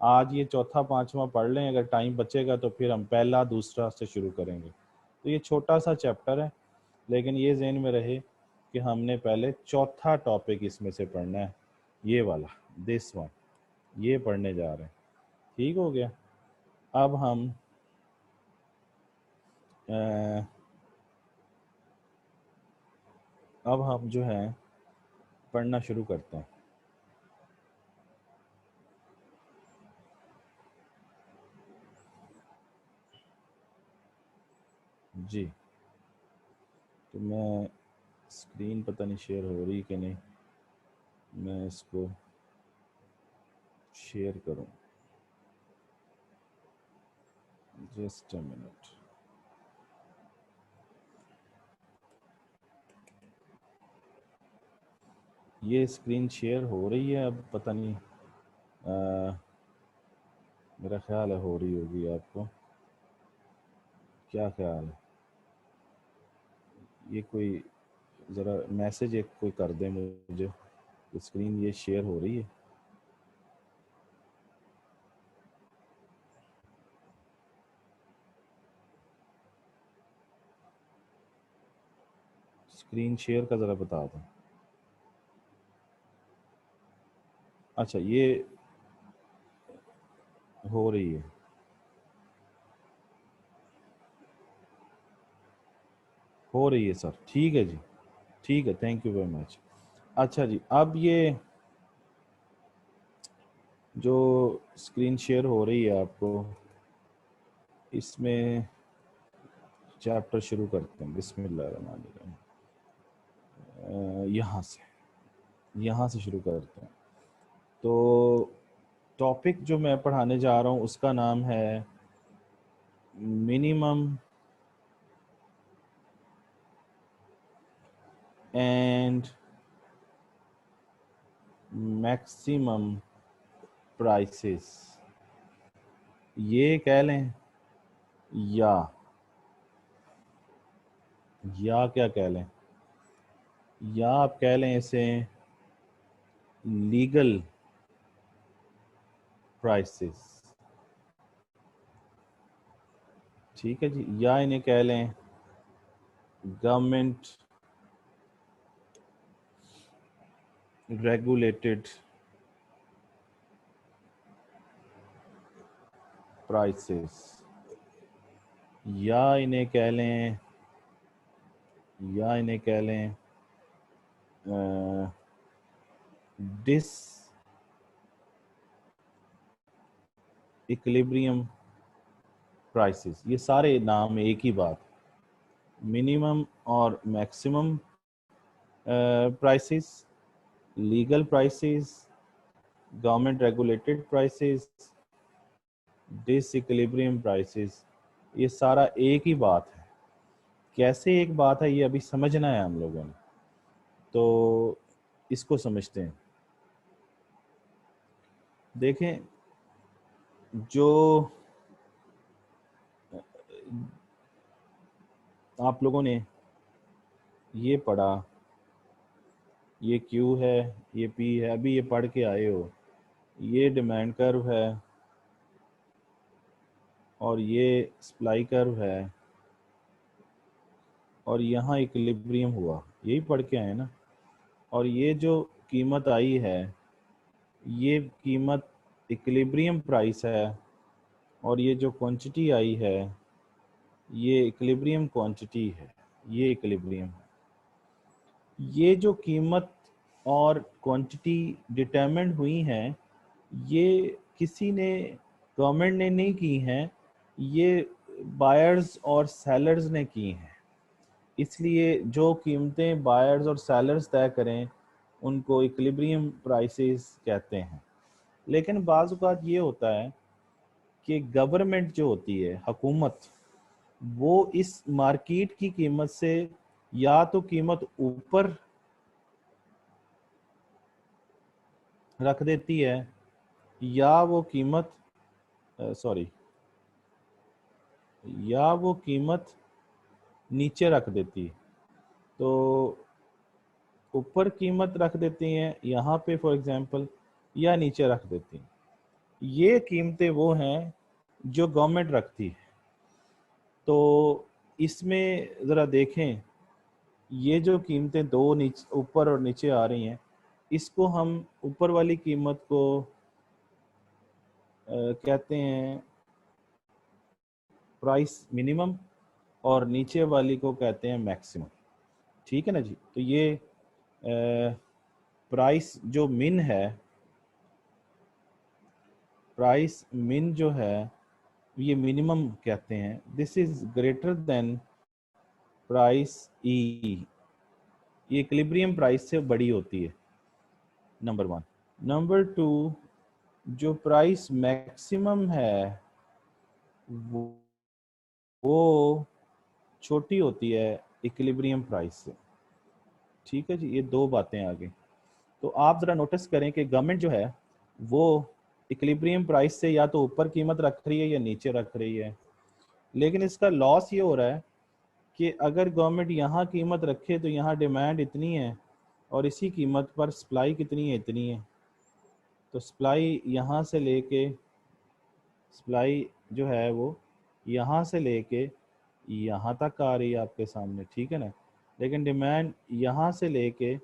आज ये चौथा पांचवा पढ़ लें, अगर टाइम बचेगा तो फिर हम पहला दूसरा से शुरू करेंगे। तो ये छोटा सा चैप्टर है, लेकिन ये ज़हन में रहे कि हमने पहले चौथा टॉपिक इसमें से पढ़ना है, ये वाला, दिस वन, ये पढ़ने जा रहे हैं। ठीक हो गया। अब हम जो है पढ़ना शुरू करते हैं। जी, तो मैं स्क्रीन पता नहीं शेयर हो रही कि नहीं, मैं इसको शेयर करूं, जस्ट अ मिनट। ये स्क्रीन शेयर हो रही है, अब पता नहीं, मेरा ख्याल है हो रही होगी। आपको क्या ख्याल है? ये कोई ज़रा मैसेज एक कोई कर दे मुझे, स्क्रीन ये शेयर हो रही है। स्क्रीन शेयर का ज़रा बता दो। अच्छा, ये हो रही है, हो रही है सर। ठीक है जी, ठीक है, थैंक यू वेरी मच। अच्छा जी, अब ये जो स्क्रीन शेयर हो रही है आपको, इसमें चैप्टर शुरू करते हैं। बिस्मिल्लाहिर्रहमानिर्रहीम। यहाँ से शुरू करते हैं। तो टॉपिक जो मैं पढ़ाने जा रहा हूँ उसका नाम है मिनिमम एंड मैक्सिमम प्राइसेस। ये कह लें या क्या कह लें, या आप कह लें इसे लीगल प्राइसेस। ठीक है जी, या इन्हें कह लें गवर्नमेंट रेगुलेटेड प्राइसेस, या इन्हें कह लें डिस इक्विलिब्रियम प्राइसेस। ये सारे नाम एक ही बात, मिनिमम और maximum prices, legal prices, government regulated prices, disequilibrium prices, ये सारा एक ही बात है। कैसे एक बात है ये अभी समझना है हम लोगों ने, तो इसको समझते हैं। देखें, जो आप लोगों ने ये पढ़ा, ये क्यू है, ये पी है, अभी ये पढ़ के आए हो, ये डिमांड कर्व है और ये सप्लाई कर्व है और यहाँ इक्विलिब्रियम हुआ, यही पढ़ के आए ना। और ये जो कीमत आई है, ये कीमत इक्विलिब्रियम प्राइस है, और ये जो क्वांटिटी आई है ये इक्विलिब्रियम क्वांटिटी है, ये इक्विलिब्रियम है। ये जो कीमत और क्वांटिटी डिटरमिन हुई हैं, ये किसी ने, गवर्नमेंट ने नहीं की हैं, ये बायर्स और सेलर्स ने की हैं। इसलिए जो कीमतें बायर्स और सेलर्स तय करें उनको इक्विलिब्रियम प्राइसेस कहते हैं। लेकिन बाज़ औक़ात ये होता है कि गवर्नमेंट जो होती है, हुकूमत, वो इस मार्केट की कीमत से या तो कीमत ऊपर रख देती है या वो कीमत या वो कीमत नीचे रख देती है। तो ऊपर कीमत रख देती हैं यहाँ पे फॉर एग्जांपल, या नीचे रख देती हैं। ये कीमतें वो हैं जो गवर्नमेंट रखती है। तो इसमें ज़रा देखें ये जो कीमतें दो नीचे ऊपर और नीचे आ रही हैं, इसको हम ऊपर वाली कीमत को कहते हैं प्राइस मिनिमम और नीचे वाली को कहते हैं मैक्सिमम। ठीक है ना जी। तो ये प्राइस जो मिन है, प्राइस मिन जो है ये मिनिमम कहते हैं। This is greater than price E, ये इक्विलिब्रियम प्राइस से बड़ी होती है, नंबर वन। नंबर टू, जो प्राइस मैक्सिमम है वो छोटी होती है इक्विलिब्रियम प्राइस से। ठीक है जी। ये दो बातें आ गई। तो आप ज़रा नोटिस करें कि गवर्नमेंट जो है वो इक्विलिब्रियम प्राइस से या तो ऊपर कीमत रख रही है या नीचे रख रही है, लेकिन इसका लॉस ये हो रहा है कि अगर गवर्नमेंट यहाँ कीमत रखे तो यहाँ डिमांड इतनी है और इसी कीमत पर सप्लाई कितनी है, इतनी है। तो सप्लाई यहाँ से लेके, सप्लाई जो है वो यहाँ से लेके यहाँ तक आ रही है आपके सामने, ठीक है ना, लेकिन डिमांड यहाँ से लेके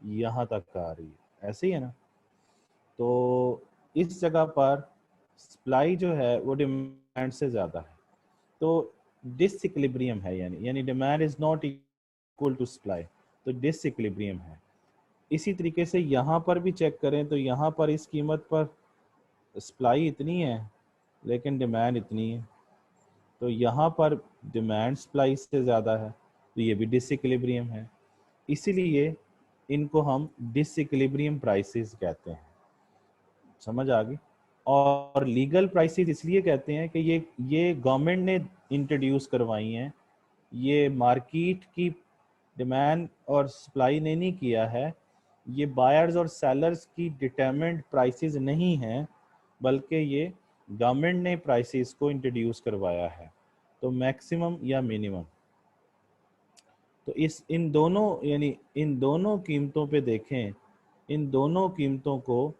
यहाँ तक आ रही है, ऐसे ही है ना। तो इस जगह पर सप्लाई जो है वो डिमांड से ज़्यादा है, तो डिसइक्विलिब्रियम है, यानी demand is not equal to supply, तो डिसइक्विलिब्रियम है। इसी तरीके से यहाँ पर भी चेक करें तो यहाँ पर इस कीमत पर सप्लाई इतनी है लेकिन डिमांड इतनी है, तो यहाँ पर डिमांड सप्लाई से ज़्यादा है, तो ये भी डिसइक्विलिब्रियम है। इसीलिए इनको हम डिसइक्विलिब्रियम प्राइसेस कहते हैं। समझ आ गई। और लीगल प्राइसेस इसलिए कहते हैं कि ये गवर्नमेंट ने इंट्रोड्यूस करवाई हैं, ये मार्केट की डिमांड और सप्लाई ने नहीं किया है, ये बायर्स और सेलर्स की डिटरमिन्ड प्राइसेस नहीं हैं, बल्कि ये गवर्नमेंट ने प्राइसेस को इंट्रोड्यूस करवाया है। तो मैक्सिमम या मिनिमम, तो इन दोनों यानी इन दोनों कीमतों पे देखें, इन दोनों कीमतों को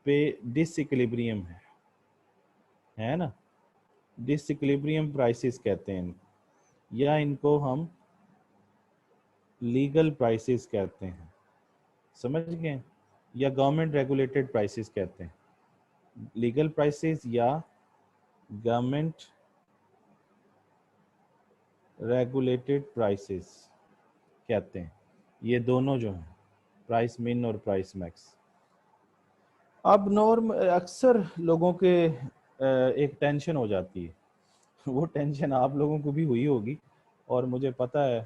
पे डिसइक्विलिब्रियम है ना, डिसइक्विलिब्रियम प्राइसेस कहते हैं, या इनको हम लीगल प्राइसेस कहते हैं, समझ गए, या गवर्नमेंट रेगुलेटेड प्राइसेस कहते हैं। लीगल प्राइसेस या गवर्नमेंट रेगुलेटेड प्राइसेस कहते हैं, ये दोनों जो हैं, प्राइस मिन और प्राइस मैक्स। अब नॉर्म अक्सर लोगों के एक टेंशन हो जाती है, वो टेंशन आप लोगों को भी हुई होगी, और मुझे पता है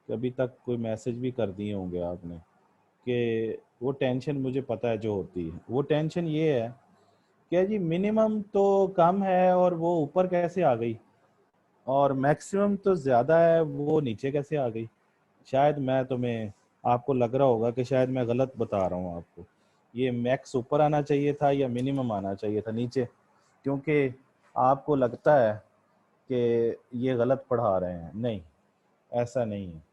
कि अभी तक कोई मैसेज भी कर दिए होंगे आपने, कि वो टेंशन मुझे पता है जो होती है। वो टेंशन ये है कि जी मिनिमम तो कम है और वो ऊपर कैसे आ गई, और मैक्सिमम तो ज़्यादा है वो नीचे कैसे आ गई। शायद मैं तुम्हें, आपको लग रहा होगा कि शायद मैं गलत बता रहा हूँ आपको, ये मैक्स ऊपर आना चाहिए था या मिनिमम आना चाहिए था नीचे, क्योंकि आपको लगता है कि ये गलत पढ़ा रहे हैं। नहीं, ऐसा नहीं है,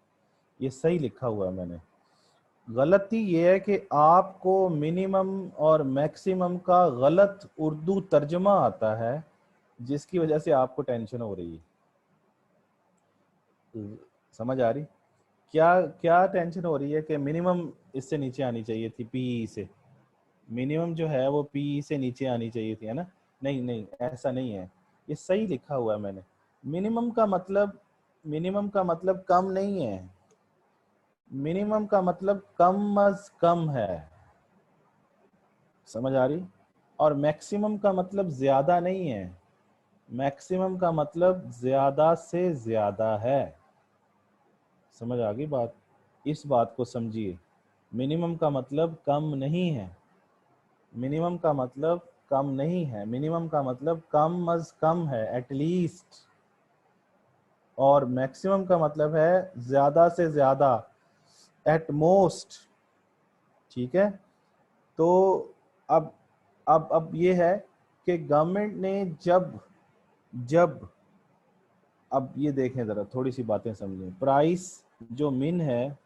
ये सही लिखा हुआ है मैंने। गलती ये है कि आपको मिनिमम और मैक्सिमम का गलत उर्दू तर्जमा आता है, जिसकी वजह से आपको टेंशन हो रही है। समझ आ रही? क्या क्या टेंशन हो रही है कि मिनिमम इससे नीचे आनी चाहिए थी, पी से, मिनिमम जो है वो पी से नीचे आनी चाहिए थी, है ना। नहीं नहीं, ऐसा नहीं है, ये सही लिखा हुआ है मैंने। मिनिमम का मतलब, मिनिमम का मतलब कम नहीं है, मिनिमम का मतलब कम अज कम है। समझ आ रही? और मैक्सिमम का मतलब ज्यादा नहीं है, मैक्सिमम का मतलब ज्यादा से ज्यादा है। समझ आ गई बात? इस बात को समझिए, मिनिमम का मतलब कम नहीं है, मिनिमम का मतलब कम नहीं है, मिनिमम का मतलब कम अज कम है, एटलीस्ट। और मैक्सिमम का मतलब है ज्यादा से ज्यादा, एट मोस्ट। ठीक है। तो अब अब ये है कि गवर्नमेंट ने जब जब अब ये देखें, जरा थोड़ी सी बातें समझें। प्राइस जो मिन है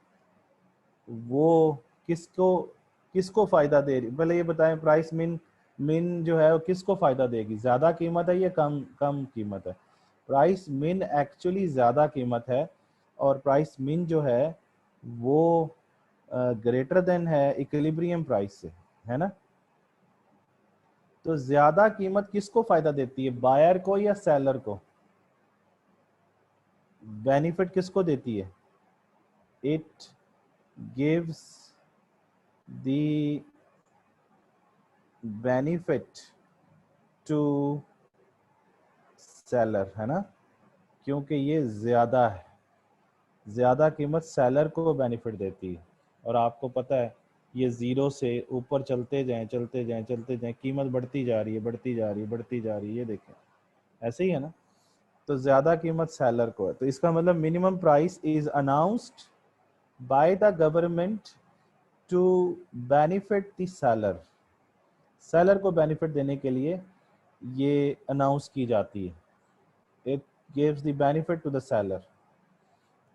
वो किसको किसको फायदा दे रही, पहले ये बताएं, प्राइस मिन मिन जो है वो किसको फायदा देगी, ज्यादा कीमत है या कम कम कीमत है? प्राइस मिन एक्चुअली ज्यादा कीमत है, और प्राइस मिन जो है वो ग्रेटर देन है इक्विलिब्रियम प्राइस से, है ना। तो ज्यादा कीमत किसको फायदा देती है, बायर को या सेलर को? बेनिफिट किसको देती है? It gives the benefit to seller, है ना, क्योंकि ये ज्यादा है, ज्यादा कीमत सेलर को बेनिफिट देती है। और आपको पता है ये जीरो से ऊपर चलते जाएं चलते जाएं चलते जाएं, कीमत बढ़ती जा रही है बढ़ती जा रही है बढ़ती जा रही है, ये देखें ऐसे ही है ना। तो ज्यादा कीमत सेलर को है, तो इसका मतलब minimum price is announced by the government to benefit the seller. Seller को बेनिफिट देने के लिए ये अनाउंस की जाती है, it gives the benefit to the seller,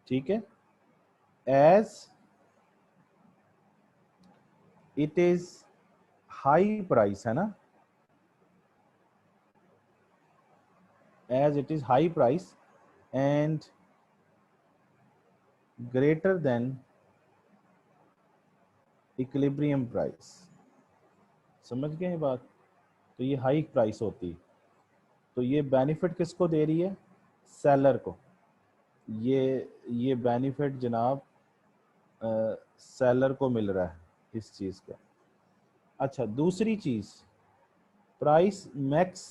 ठीक है। As it is high price, है ना, as it is high price and greater than equilibrium price. समझ गए ये बात? तो ये हाई प्राइस होती है, तो ये बेनिफिट किसको दे रही है, सेलर को। ये बेनिफिट जनाब सेलर को मिल रहा है इस चीज़ का। अच्छा, दूसरी चीज़ प्राइस मैक्स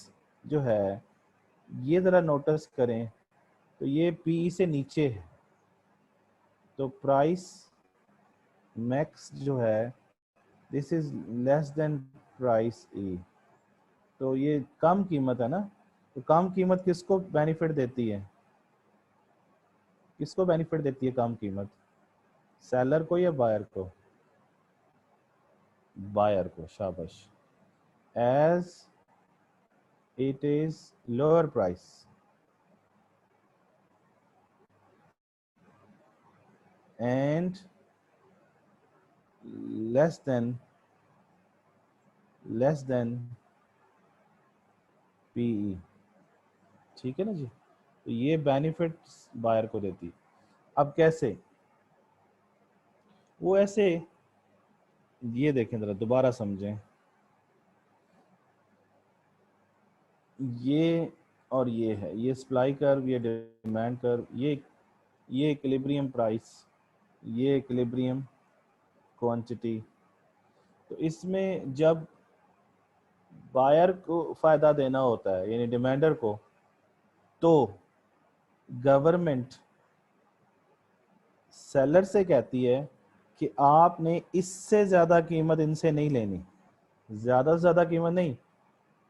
जो है, ये ज़रा नोटिस करें, तो ये पी से नीचे है, तो प्राइस मैक्स जो है this is less than price E, तो ये कम कीमत है ना। तो कम कीमत किसको बेनिफिट देती है, किसको बेनिफिट देती है कम कीमत, सेलर को या बायर को? बायर को, शाबाश। As it is lower price and less than PE, ठीक है ना जी। तो ये बेनिफिट बायर को देती। अब कैसे, वो ऐसे, ये देखें जरा दोबारा समझें, ये और ये है, ये सप्लाई कर्व, ये डिमांड कर्व, ये इक्विलिब्रियम प्राइस, ये इक्विलिब्रियम क्वांटिटी। तो इसमें जब बायर को फायदा देना होता है यानी डिमांडर को, तो गवर्नमेंट सेलर से कहती है कि आपने इससे ज़्यादा कीमत इनसे नहीं लेनी, ज़्यादा से ज़्यादा कीमत नहीं,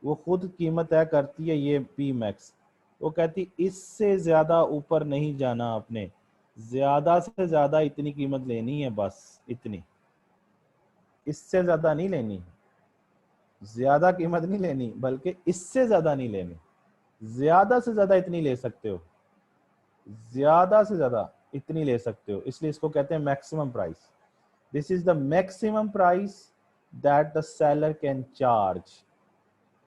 वो खुद कीमत तय करती है, ये पी मैक्स। वो कहती इससे ज़्यादा ऊपर नहीं जाना आपने, ज़्यादा से ज़्यादा इतनी कीमत लेनी है, बस इतनी, इससे ज़्यादा नहीं लेनी, ज़्यादा कीमत नहीं लेनी, बल्कि इससे ज़्यादा नहीं लेनी, ज़्यादा से ज़्यादा इतनी ले सकते हो, ज़्यादा से ज़्यादा इतनी ले सकते हो, इसलिए इसको कहते हैं maximum price. This is the maximum price that the seller can charge.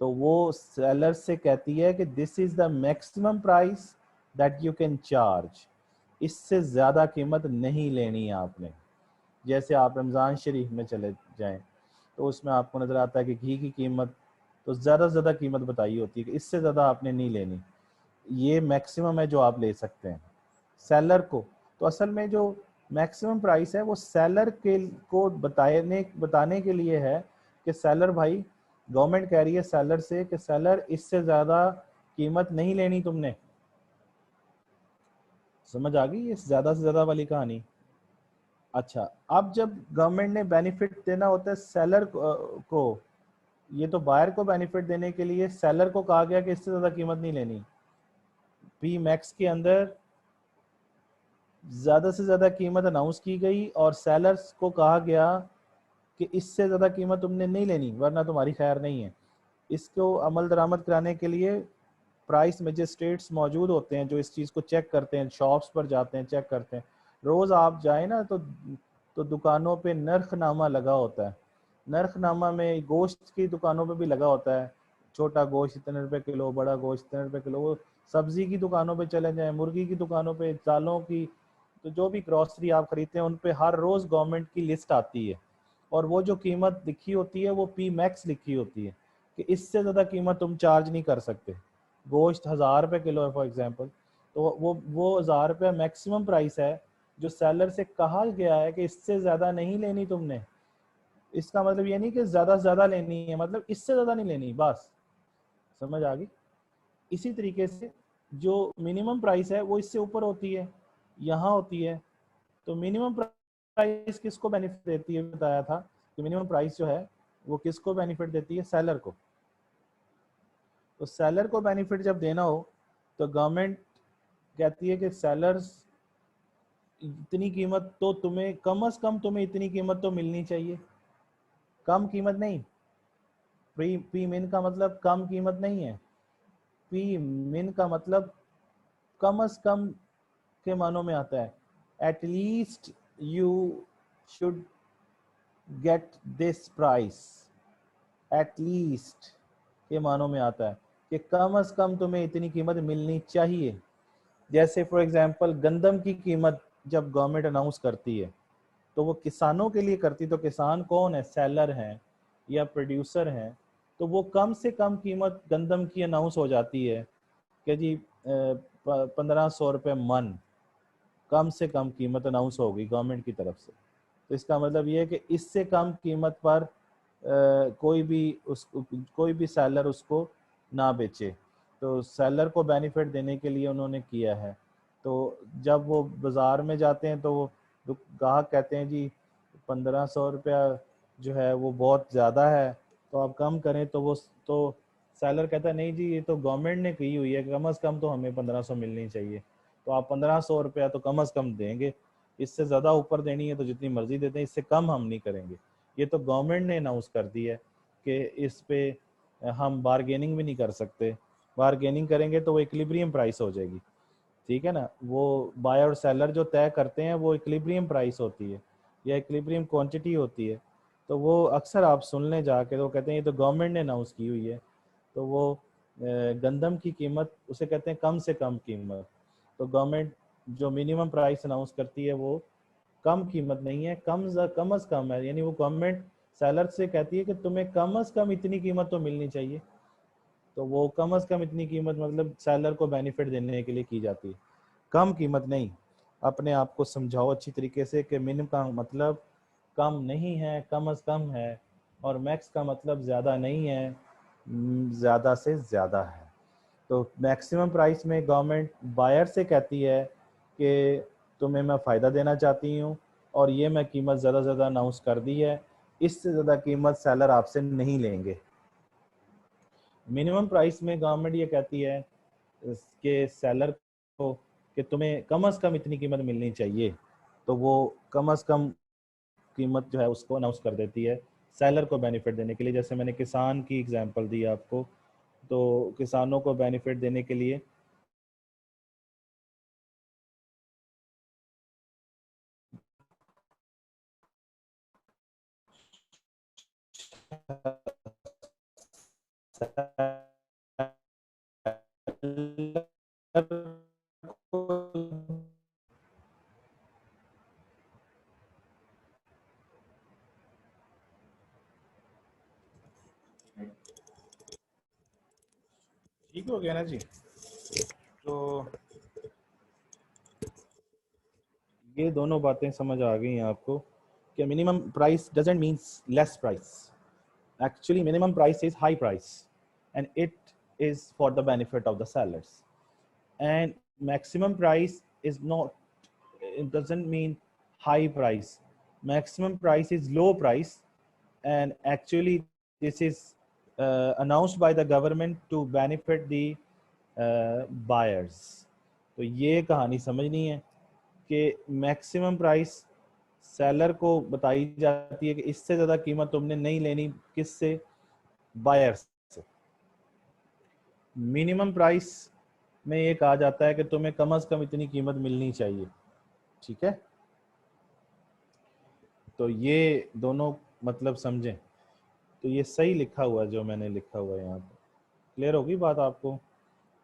तो वो सेलर से कहती है कि this is the maximum price that you can charge, इससे ज़्यादा कीमत नहीं लेनी है आपने। जैसे आप रमज़ान शरीफ में चले जाएं तो उसमें आपको नज़र आता है कि घी की कीमत तो ज़्यादा से ज़्यादा कीमत बताई होती है कि इससे ज़्यादा आपने नहीं लेनी, ये मैक्सिमम है जो आप ले सकते हैं सेलर को। तो असल में जो मैक्सिमम प्राइस है वो सेलर के को बताने के लिए है कि सेलर भाई, गवर्नमेंट कह रही है सेलर से कि सेलर इससे ज़्यादा कीमत नहीं लेनी तुमने। समझ आ गई इस ज़्यादा से ज़्यादा वाली कहानी? अच्छा, अब जब गवर्नमेंट ने बेनिफिट देना होता है सेलर को, ये तो बायर को बेनिफिट देने के लिए सेलर को कहा गया कि इससे ज़्यादा कीमत नहीं लेनी। पी मैक्स के अंदर ज़्यादा से ज़्यादा कीमत अनाउंस की गई और सेलर्स को कहा गया कि इससे ज़्यादा कीमत तुमने नहीं लेनी वरना तुम्हारी खैर नहीं है। इसको अमल दरामद कराने के लिए प्राइस मजिस्ट्रेट्स मौजूद होते हैं जो इस चीज़ को चेक करते हैं, शॉप्स पर जाते हैं, चेक करते हैं। रोज़ आप जाए ना तो दुकानों पे नरखनामा लगा होता है। नरखनामा में गोश्त की दुकानों पे भी लगा होता है, छोटा गोश्त इतने रुपए किलो, बड़ा गोश्त इतने रुपए किलो। वो सब्जी की दुकानों पे चले जाएं, मुर्गी की दुकानों पे, दालों की तो जो भी ग्रॉसरी आप खरीदते हैं उन पे हर रोज गवर्नमेंट की लिस्ट आती है, और वो जो कीमत लिखी होती है वो पी मैक्स लिखी होती है कि इससे ज़्यादा कीमत तुम चार्ज नहीं कर सकते। गोश्त 1000 रुपये किलो है फॉर एग्जांपल, तो वो 1000 रुपया मैक्सिमम प्राइस है जो सेलर से कहा गया है कि इससे ज़्यादा नहीं लेनी तुमने। इसका मतलब ये नहीं कि ज़्यादा से ज़्यादा लेनी है, मतलब इससे ज़्यादा नहीं लेनी, बस। समझ आ गई? इसी तरीके से जो मिनिमम प्राइस है वो इससे ऊपर होती है, यहाँ होती है। तो मिनिमम प्राइस किसको बेनिफिट देती है, बताया था कि मिनिमम प्राइस जो है वो किसको बेनिफिट देती है, सेलर को। तो सेलर को बेनिफिट जब देना हो तो गवर्नमेंट कहती है कि सेलर्स इतनी कीमत तो तुम्हें कम से कम तुम्हें इतनी कीमत तो मिलनी चाहिए, कम कीमत नहीं। पी मिन का मतलब कम कीमत नहीं है, पी मिन का मतलब कम से कम के मानों में आता है। At least you should get this price, at least के मानों में आता है कि कम से कम तुम्हें इतनी कीमत मिलनी चाहिए। जैसे फॉर एग्जांपल गंदम की कीमत जब गवर्नमेंट अनाउंस करती है तो वो किसानों के लिए करती, तो किसान कौन है, सेलर हैं या प्रोड्यूसर हैं। तो वो कम से कम कीमत गंदम की अनाउंस हो जाती है कि जी 1500 रुपये मन, कम से कम कीमत अनाउंस होगी गवर्नमेंट की तरफ से। तो इसका मतलब ये है कि इससे कम कीमत पर कोई भी सेलर उसको ना बेचे। तो सेलर को बेनिफिट देने के लिए उन्होंने किया है। तो जब वो बाज़ार में जाते हैं तो वो ग्राहक कहते हैं जी 1500 रुपया जो है वो बहुत ज़्यादा है, तो आप कम करें। तो सेलर कहता है नहीं जी, ये तो गवर्नमेंट ने की हुई है, कम से कम तो हमें 1500 मिलनी चाहिए, तो आप 1500 रुपया तो कम से कम देंगे। इससे ज़्यादा ऊपर देनी है तो जितनी मर्जी देते हैं, इससे कम हम नहीं करेंगे। ये तो गवर्नमेंट ने अनाउंस कर दी है कि इस पे हम बारगेनिंग भी नहीं कर सकते। बारगेनिंग करेंगे तो वो इक्विलिब्रियम प्राइस हो जाएगी, ठीक है ना। वो बायर और सेलर जो तय करते हैं वो इक्विलिब्रियम प्राइस होती है या इक्विलिब्रियम क्वांटिटी होती है। तो वो अक्सर आप सुन लें जाके, तो कहते हैं ये तो गवर्नमेंट ने अनाउंस की हुई है। तो वो गंदम की कीमत उसे कहते हैं कम से कम कीमत। तो गवर्नमेंट जो मिनिमम प्राइस अनाउंस करती है वो कम कीमत नहीं है, कम से कम है। यानी वो गवर्नमेंट सेलर से कहती है कि तुम्हें कम से कम इतनी कीमत तो मिलनी चाहिए। तो वो कम से कम इतनी कीमत मतलब सेलर को बेनिफिट देने के लिए की जाती है, कम कीमत नहीं। अपने आप को समझाओ अच्छी तरीके से कि मिनिमम का मतलब कम नहीं है, कम से कम है, और मैक्स का मतलब ज़्यादा नहीं है, ज़्यादा से ज़्यादा है। तो मैक्सिमम प्राइस में गवर्नमेंट बायर से कहती है कि तुम्हें मैं फ़ायदा देना चाहती हूँ और ये मैं कीमत ज़्यादा ज़्यादा अनाउंस कर दी है, इससे ज़्यादा कीमत सेलर आपसे नहीं लेंगे। मिनिमम प्राइस में गवर्नमेंट ये कहती है कि सेलर को कि तुम्हें कम से कम इतनी कीमत मिलनी चाहिए, तो वो कम से कम कीमत जो है उसको अनाउंस कर देती है सेलर को बेनिफिट देने के लिए। जैसे मैंने किसान की एग्जांपल दी आपको, तो किसानों को बेनिफिट देने के लिए ठीक हो गया ना जी। तो ये दोनों बातें समझ आ गई हैं आपको कि minimum price doesn't means less price. Actually, minimum price is high price, and it is for the benefit of the sellers. And maximum price is not, it doesn't mean high price. Maximum price is low price, and actually this is announced by the government to benefit the buyers. तो ये कहानी समझनी है कि मैक्सिमम प्राइस सेलर को बताई जाती है कि इससे ज़्यादा कीमत तुमने नहीं लेनी, किससे, बायर्स से। मिनिमम प्राइस में ये कहा जाता है कि तुम्हें कम से कम इतनी कीमत मिलनी चाहिए, ठीक है। तो ये दोनों मतलब समझें, तो ये सही लिखा हुआ है जो मैंने लिखा हुआ है यहाँ पर। क्लियर होगी बात आपको?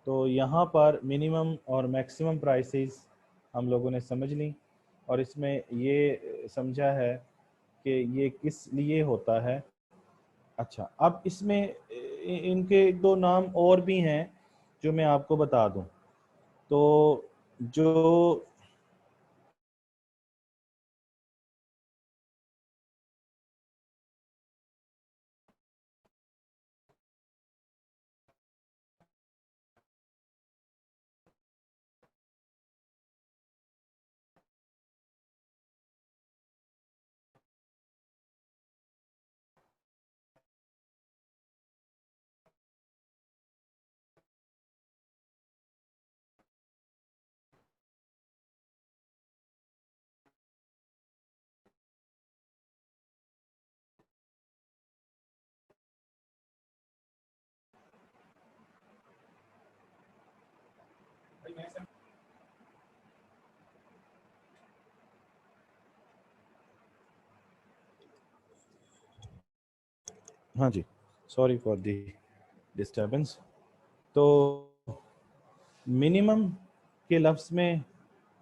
तो यहाँ पर मिनिमम और मैक्सिमम प्राइसेस हम लोगों ने समझ ली। और इसमें ये समझा है कि ये किस लिए होता है। अच्छा, अब इसमें इनके एक दो नाम और भी हैं जो मैं आपको बता दूं। तो जो हाँ जी, सॉरी फॉर दी डिस्टर्बेंस। तो मिनिमम के लफ्ज़ में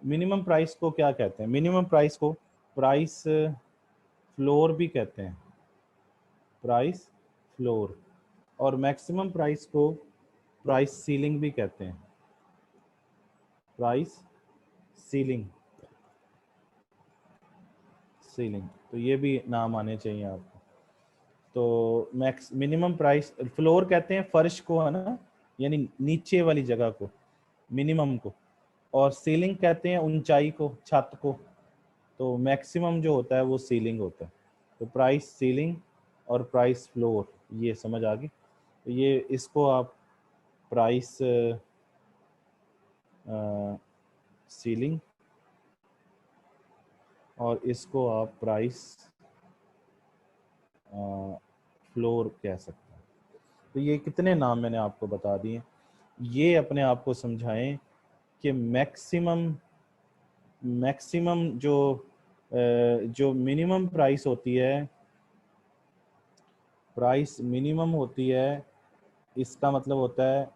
मिनिमम प्राइस को क्या कहते हैं? मिनिमम प्राइस को प्राइस फ्लोर भी कहते हैं, प्राइस फ्लोर। और मैक्सिमम प्राइस को प्राइस सीलिंग भी कहते हैं, प्राइस सीलिंग। सीलिंग तो ये भी नाम आने चाहिए आपको। तो मैक्स मिनिमम प्राइस फ्लोर कहते हैं फर्श को, है ना, यानी नीचे वाली जगह को, मिनिमम को। और सीलिंग कहते हैं ऊंचाई को, छत को। तो मैक्सिमम जो होता है वो सीलिंग होता है। तो प्राइस सीलिंग और प्राइस फ्लोर, ये समझ आ गई। तो ये इसको आप प्राइस सीलिंग और इसको आप प्राइस फ्लोर कह सकते हैं। तो ये कितने नाम मैंने आपको बता दिए। ये अपने आप को समझाएं कि मैक्सिमम मैक्सिमम जो मिनिमम प्राइस होती है, प्राइस मिनिमम होती है, इसका मतलब होता है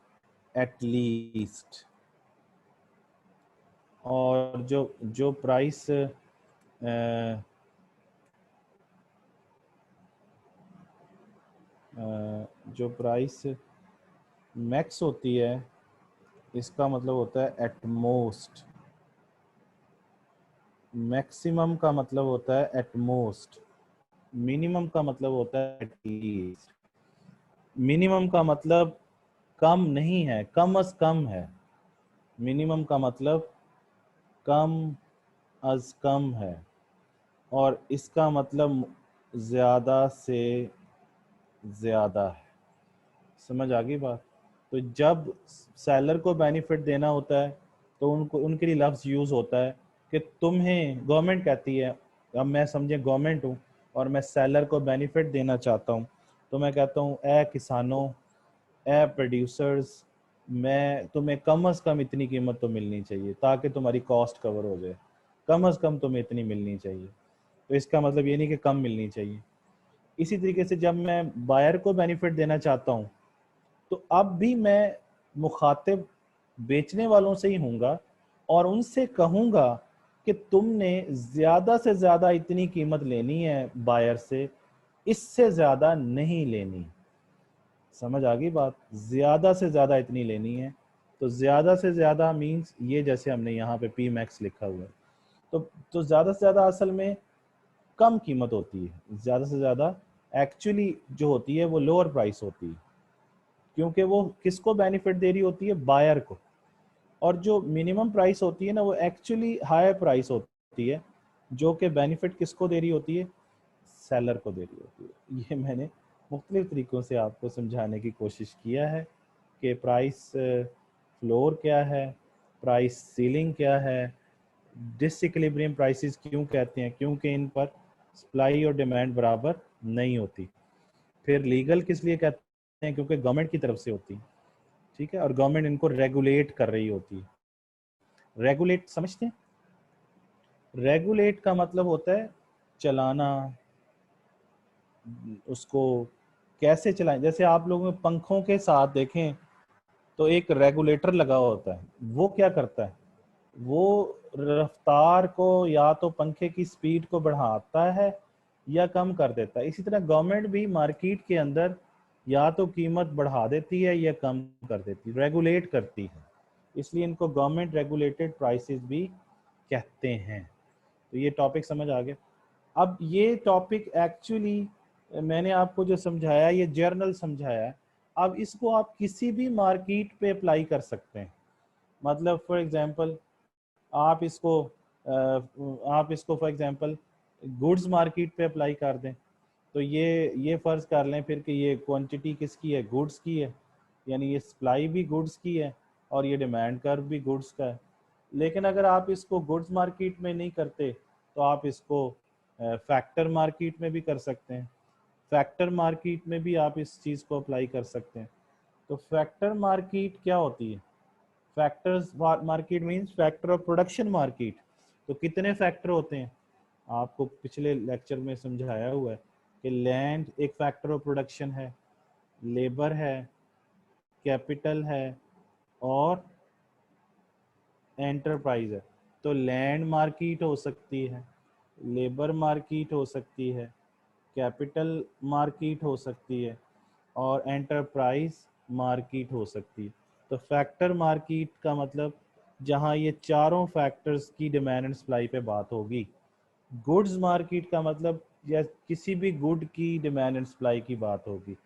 एट लीस्ट। और जो जो प्राइस जो प्राइस मैक्स होती है, इसका मतलब होता है एट मोस्ट। मैक्सिमम का मतलब होता है एट मोस्ट, मिनिमम का मतलब होता है एट लीस्ट। मिनिमम का मतलब कम नहीं है, कम अज कम है। मिनिमम का मतलब कम अज कम है। और इसका मतलब ज़्यादा से ज़्यादा है। समझ आ गई बात? तो जब सेलर को बेनिफिट देना होता है तो उनको उनके लिए लफ्ज़ यूज़ होता है कि तुम्हें गवर्नमेंट कहती है, अब मैं समझे गवर्नमेंट हूँ और मैं सेलर को बेनिफिट देना चाहता हूँ, तो मैं कहता हूँ ए किसानों, ए प्रोड्यूसर्स, मैं तुम्हें कम अज़ कम इतनी कीमत तो मिलनी चाहिए ताकि तुम्हारी कॉस्ट कवर हो जाए। कम अज़ कम तुम्हें इतनी मिलनी चाहिए। तो इसका मतलब ये नहीं कि कम मिलनी चाहिए। इसी तरीके से जब मैं बायर को बेनिफिट देना चाहता हूँ तो अब भी मैं मुखातिब बेचने वालों से ही हूँगा और उनसे कहूँगा कि तुमने ज़्यादा से ज़्यादा इतनी कीमत लेनी है बायर से, इससे ज़्यादा नहीं लेनी। समझ आ गई बात? ज़्यादा से ज़्यादा इतनी लेनी है। तो ज़्यादा से ज़्यादा मीन्स ये, जैसे हमने यहाँ पे पी मैक्स लिखा हुआ है, तो ज़्यादा से ज़्यादा असल में कम कीमत होती है। ज़्यादा से ज़्यादा एक्चुअली जो होती है वो लोअर प्राइस होती है, क्योंकि वो किसको बेनिफिट दे रही होती है? बायर को। और जो मिनिमम प्राइस होती है ना, वो एक्चुअली हाई प्राइस होती है, जो कि बेनिफिट किसको दे रही होती है? सेलर को दे रही होती है। ये मैंने मुख्तलिफ तरीक़ों से आपको समझाने की कोशिश किया है कि प्राइस फ्लोर क्या है, प्राइस सीलिंग क्या है, डिसइक्विलिब्रियम प्राइसेस क्यों कहते हैं, क्योंकि इन पर सप्लाई और डिमांड बराबर नहीं होती। फिर लीगल किस लिए कहते हैं? क्योंकि गवर्नमेंट की तरफ से होती है, ठीक है, और गवर्नमेंट इनको रेगुलेट कर रही होती है। रेगुलेट समझते हैं? रेगुलेट का मतलब होता है चलाना, उसको कैसे चलाएं। जैसे आप लोगों में पंखों के साथ देखें तो एक रेगुलेटर लगा होता है, वो क्या करता है? वो रफ्तार को या तो पंखे की स्पीड को बढ़ाता है या कम कर देता है। इसी तरह गवर्नमेंट भी मार्केट के अंदर या तो कीमत बढ़ा देती है या कम कर देती है, रेगुलेट करती है। इसलिए इनको गवर्नमेंट रेगुलेटेड प्राइसेस भी कहते हैं। तो ये टॉपिक समझ आ गया। अब ये टॉपिक एक्चुअली मैंने आपको जो समझाया ये जर्नल समझाया है। अब इसको आप किसी भी मार्केट पे अप्लाई कर सकते हैं। मतलब फॉर एग्जांपल आप इसको फॉर एग्जांपल गुड्स मार्केट पे अप्लाई कर दें। तो ये फ़र्ज़ कर लें फिर कि ये क्वांटिटी किसकी है, गुड्स की है, यानी ये सप्लाई भी गुड्स की है और ये डिमांड कर्व भी गुड्स का है। लेकिन अगर आप इसको गुड्स मार्केट में नहीं करते तो आप इसको फैक्टर मार्केट में भी कर सकते हैं। फैक्टर मार्केट में भी आप इस चीज़ को अप्लाई कर सकते हैं। तो फैक्टर मार्केट क्या होती है? Factors market means factor of production market. तो कितने फैक्टर होते हैं? आपको पिछले लेक्चर में समझाया हुआ है कि लैंड एक फैक्टर ऑफ प्रोडक्शन है, लेबर है, कैपिटल है और एंटरप्राइज है। तो लैंड मार्केट हो सकती है, लेबर मार्केट हो सकती है, कैपिटल मार्केट हो सकती है और एंटरप्राइज मार्केट हो सकती है। तो फैक्टर मार्केट का मतलब जहां ये चारों फैक्टर्स की डिमांड एंड सप्लाई पे बात होगी। गुड्स मार्केट का मतलब या किसी भी गुड की डिमांड एंड सप्लाई की बात होगी।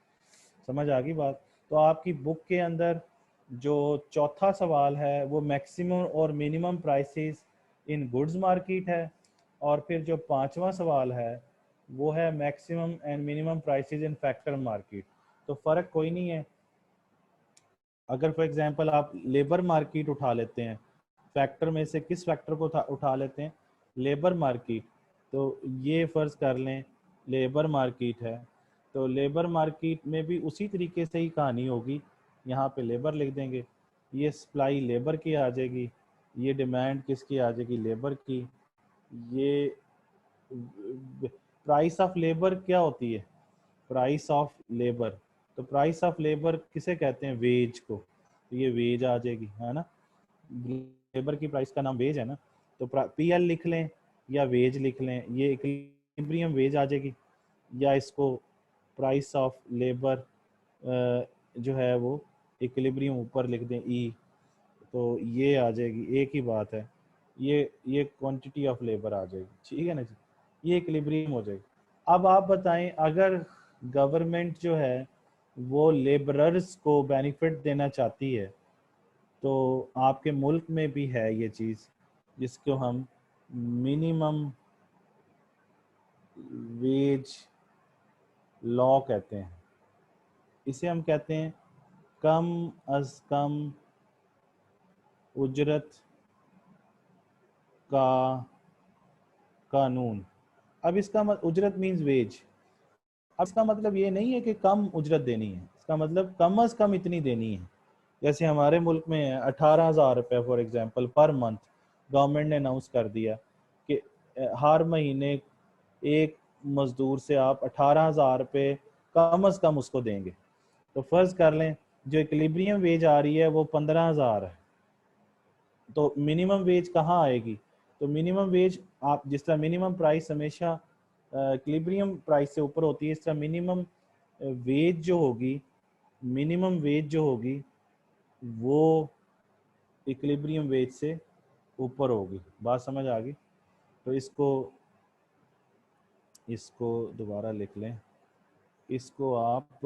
समझ आ गई बात? तो आपकी बुक के अंदर जो चौथा सवाल है वो मैक्सिमम और minimum prices in goods market है, और फिर जो पांचवा सवाल है वो है maximum and minimum prices in factor market. तो फ़र्क कोई नहीं है। अगर फॉर एग्जांपल आप लेबर मार्केट उठा लेते हैं, फैक्टर में से किस फैक्टर को उठा लेते हैं? Labour market. तो ये फ़र्ज़ कर लें लेबर मार्केट है, तो लेबर मार्केट में भी उसी तरीके से ही कहानी होगी। यहाँ पे लेबर लिख देंगे, ये सप्लाई लेबर की आ जाएगी, ये डिमांड किसकी आ जाएगी? लेबर की। ये प्राइस ऑफ लेबर क्या होती है? Price of labour. तो प्राइस ऑफ लेबर किसे कहते हैं? वेज को। तो ये वेज आ जाएगी, है ना? लेबर की प्राइस का नाम वेज है ना। तो पीएल लिख लें या वेज लिख लें, ये इक्विलिब्रियम वेज आ जाएगी, या इसको प्राइस ऑफ लेबर जो है वो इक्विलिब्रियम ऊपर लिख दें ई, तो ये आ जाएगी, एक ही बात है। ये क्वांटिटी ऑफ लेबर आ जाएगी, ठीक है ना जी। ये इक्विलिब्रियम हो जाएगी। अब आप बताएं, अगर गवर्नमेंट जो है वो लेबरर्स को बेनिफिट देना चाहती है, तो आपके मुल्क में भी है ये चीज़ जिसको हम मिनिमम वेज लॉ कहते हैं। इसे हम कहते हैं कम अज कम उजरत का कानून। अब इसका उजरत मीन्स वेज। अब इसका मतलब ये नहीं है कि कम उजरत देनी है, इसका मतलब कम अज कम इतनी देनी है। जैसे हमारे मुल्क में है 18,000 रुपये for example per month, government ने अनाउंस कर दिया कि हर महीने एक मजदूर से आप 18,000 रुपये कम अज कम उसको देंगे। तो फर्ज कर लें जो इक्विलिब्रियम वेज आ रही है वो 15,000 है, तो मिनिमम वेज कहाँ आएगी? तो मिनिमम वेज, आप जिस तरह मिनिमम प्राइस हमेशा इक्विलिब्रियम प्राइस से ऊपर होती है, इस तरह मिनिमम वेज जो होगी, मिनिमम वेज जो होगी वो इक्विलिब्रियम वेज से ऊपर होगी। बात समझ आ गई? तो इसको दोबारा लिख लें, इसको आप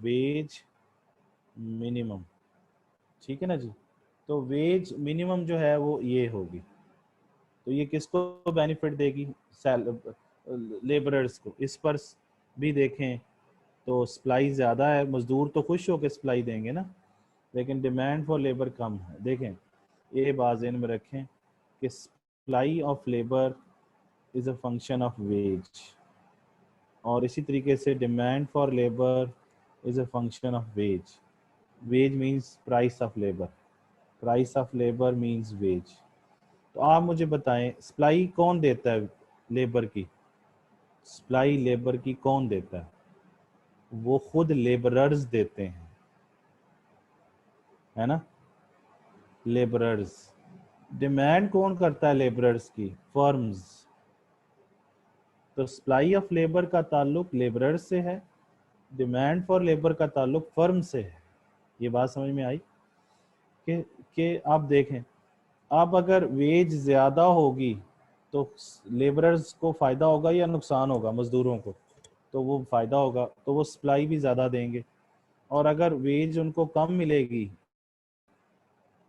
वेज मिनिमम, ठीक है ना जी। तो वेज मिनिमम जो है वो ये होगी। तो ये किसको बेनिफिट देगी? लेबरर्स को। इस पर भी देखें तो सप्लाई ज़्यादा है, मज़दूर तो खुश होकर सप्लाई देंगे ना, लेकिन डिमांड फॉर लेबर कम है। देखें, ये बात ज़हन में रखें कि supply of labour is a function of wage, और इसी तरीके से demand for labour is a function of wage. Wage means price of labour, price of labour means wage. तो आप मुझे बताएं, सप्लाई कौन देता है लेबर की? सप्लाई लेबर की कौन देता है? वो खुद लेबरर्स देते हैं, है ना। लेबरर्स। डिमांड कौन करता है लेबरर्स की? फर्म्स। तो सप्लाई ऑफ लेबर का ताल्लुक लेबरर्स से है, डिमांड फॉर लेबर का ताल्लुक फर्म से है। ये बात समझ में आई कि आप देखें, अब अगर वेज ज़्यादा होगी तो लेबरर्स को फ़ायदा होगा या नुकसान होगा? मज़दूरों को तो वो फ़ायदा होगा, तो वो सप्लाई भी ज़्यादा देंगे। और अगर वेज उनको कम मिलेगी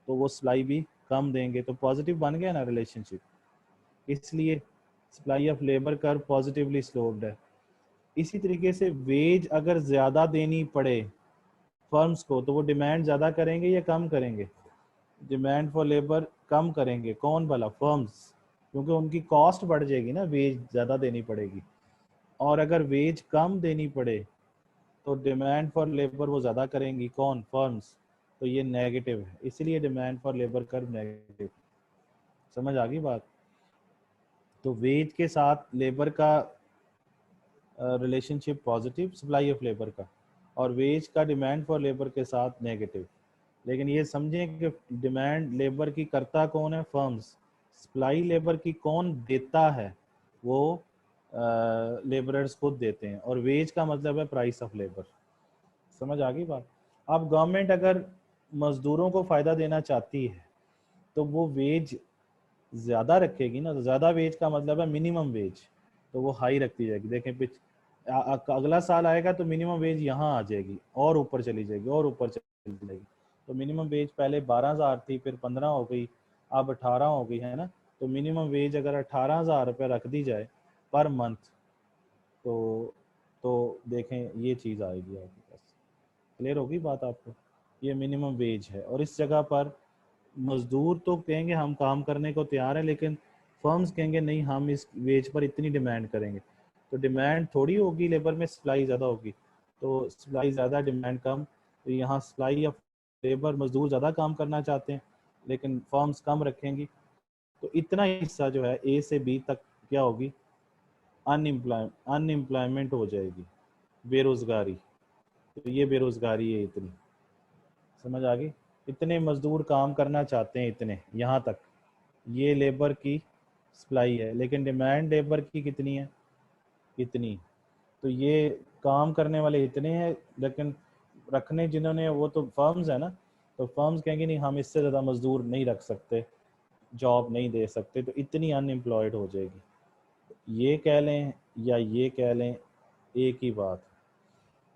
तो वो सप्लाई भी कम देंगे। तो पॉजिटिव बन गया ना रिलेशनशिप। इसलिए supply of labour curve positively sloped है। इसी तरीके से वेज अगर ज़्यादा देनी पड़े फर्म्स को तो वो डिमांड ज़्यादा करेंगे या कम करेंगे? डिमांड फॉर लेबर कम करेंगे। कौन भला? फर्म्स, क्योंकि उनकी कॉस्ट बढ़ जाएगी ना, वेज ज़्यादा देनी पड़ेगी। और अगर वेज कम देनी पड़े तो डिमांड फॉर लेबर वो ज़्यादा करेंगी। कौन? फर्म्स। तो ये नेगेटिव है, इसलिए demand for labour curve negative. समझ आ गई बात? तो वेज के साथ लेबर का relationship positive supply of labour का, और वेज का डिमांड फॉर लेबर के साथ नेगेटिव। लेकिन ये समझें कि डिमांड लेबर की करता कौन है? फर्म्स। सप्लाई लेबर की कौन देता है? वो लेबरर्स खुद देते हैं। और वेज का मतलब है प्राइस ऑफ लेबर। समझ आ गई बात? अब गवर्नमेंट अगर मजदूरों को फ़ायदा देना चाहती है तो वो वेज ज़्यादा रखेगी ना। तो ज़्यादा वेज का मतलब है मिनिमम वेज, तो वो हाई रखती जाएगी। देखें अगला साल आएगा तो मिनिमम वेज यहाँ आ जाएगी और ऊपर चली जाएगी और ऊपर चली जाएगी। तो मिनिमम वेज पहले 12,000 थी, फिर 15 हो गई, अब 18 हो गई, है ना। तो मिनिमम वेज अगर 18,000 रुपये रख दी जाए पर मंथ तो देखें ये चीज़ आएगी आपके पास। क्लियर होगी बात आपको? ये मिनिमम वेज है। और इस जगह पर मजदूर तो कहेंगे हम काम करने को तैयार हैं, लेकिन फर्म्स कहेंगे नहीं, हम इस वेज पर इतनी डिमांड करेंगे। तो डिमांड थोड़ी होगी लेबर में, सप्लाई ज़्यादा होगी। तो सप्लाई ज़्यादा डिमांड कम, तो यहाँ सप्लाई ऑफ लेबर मजदूर ज़्यादा काम करना चाहते हैं लेकिन फर्म्स कम रखेंगी। तो इतना हिस्सा जो है ए से बी तक क्या होगी? अनएम्प्लॉयमेंट हो जाएगी, बेरोज़गारी। तो ये बेरोज़गारी है इतनी। समझ आ गई? इतने मजदूर काम करना चाहते हैं, इतने यहाँ तक। ये लेबर की सप्लाई है, लेकिन डिमांड लेबर की कितनी है? इतनी। तो ये काम करने वाले इतने हैं, लेकिन रखने जिन्होंने वो तो फर्म्स है ना। तो फर्म्स कहेंगे नहीं, हम इससे ज़्यादा मजदूर नहीं रख सकते, जॉब नहीं दे सकते, तो इतनी अनएम्प्लॉयड हो जाएगी। ये कह लें या ये कह लें, एक ही बात।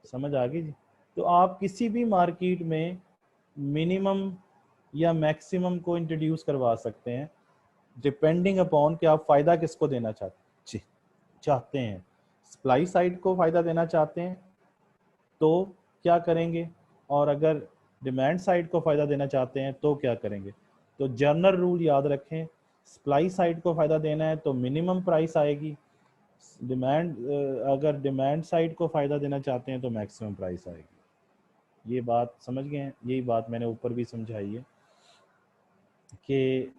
समझ आ गई जी? तो आप किसी भी मार्केट में मिनिमम या मैक्सिमम को इंट्रोड्यूस करवा सकते हैं, डिपेंडिंग अपॉन कि आप फ़ायदा किसको देना चाहते हैं। सप्लाई साइड को फ़ायदा देना चाहते हैं तो क्या करेंगे, और अगर डिमांड साइड को फ़ायदा देना चाहते हैं तो क्या करेंगे। तो जनरल रूल याद रखें, सप्लाई साइड को फ़ायदा देना है तो मिनिमम प्राइस आएगी, डिमांड अगर डिमांड साइड को फ़ायदा देना चाहते हैं तो मैक्सिमम प्राइस आएगी। ये बात समझ गए हैं? यही बात मैंने ऊपर भी समझाई है कि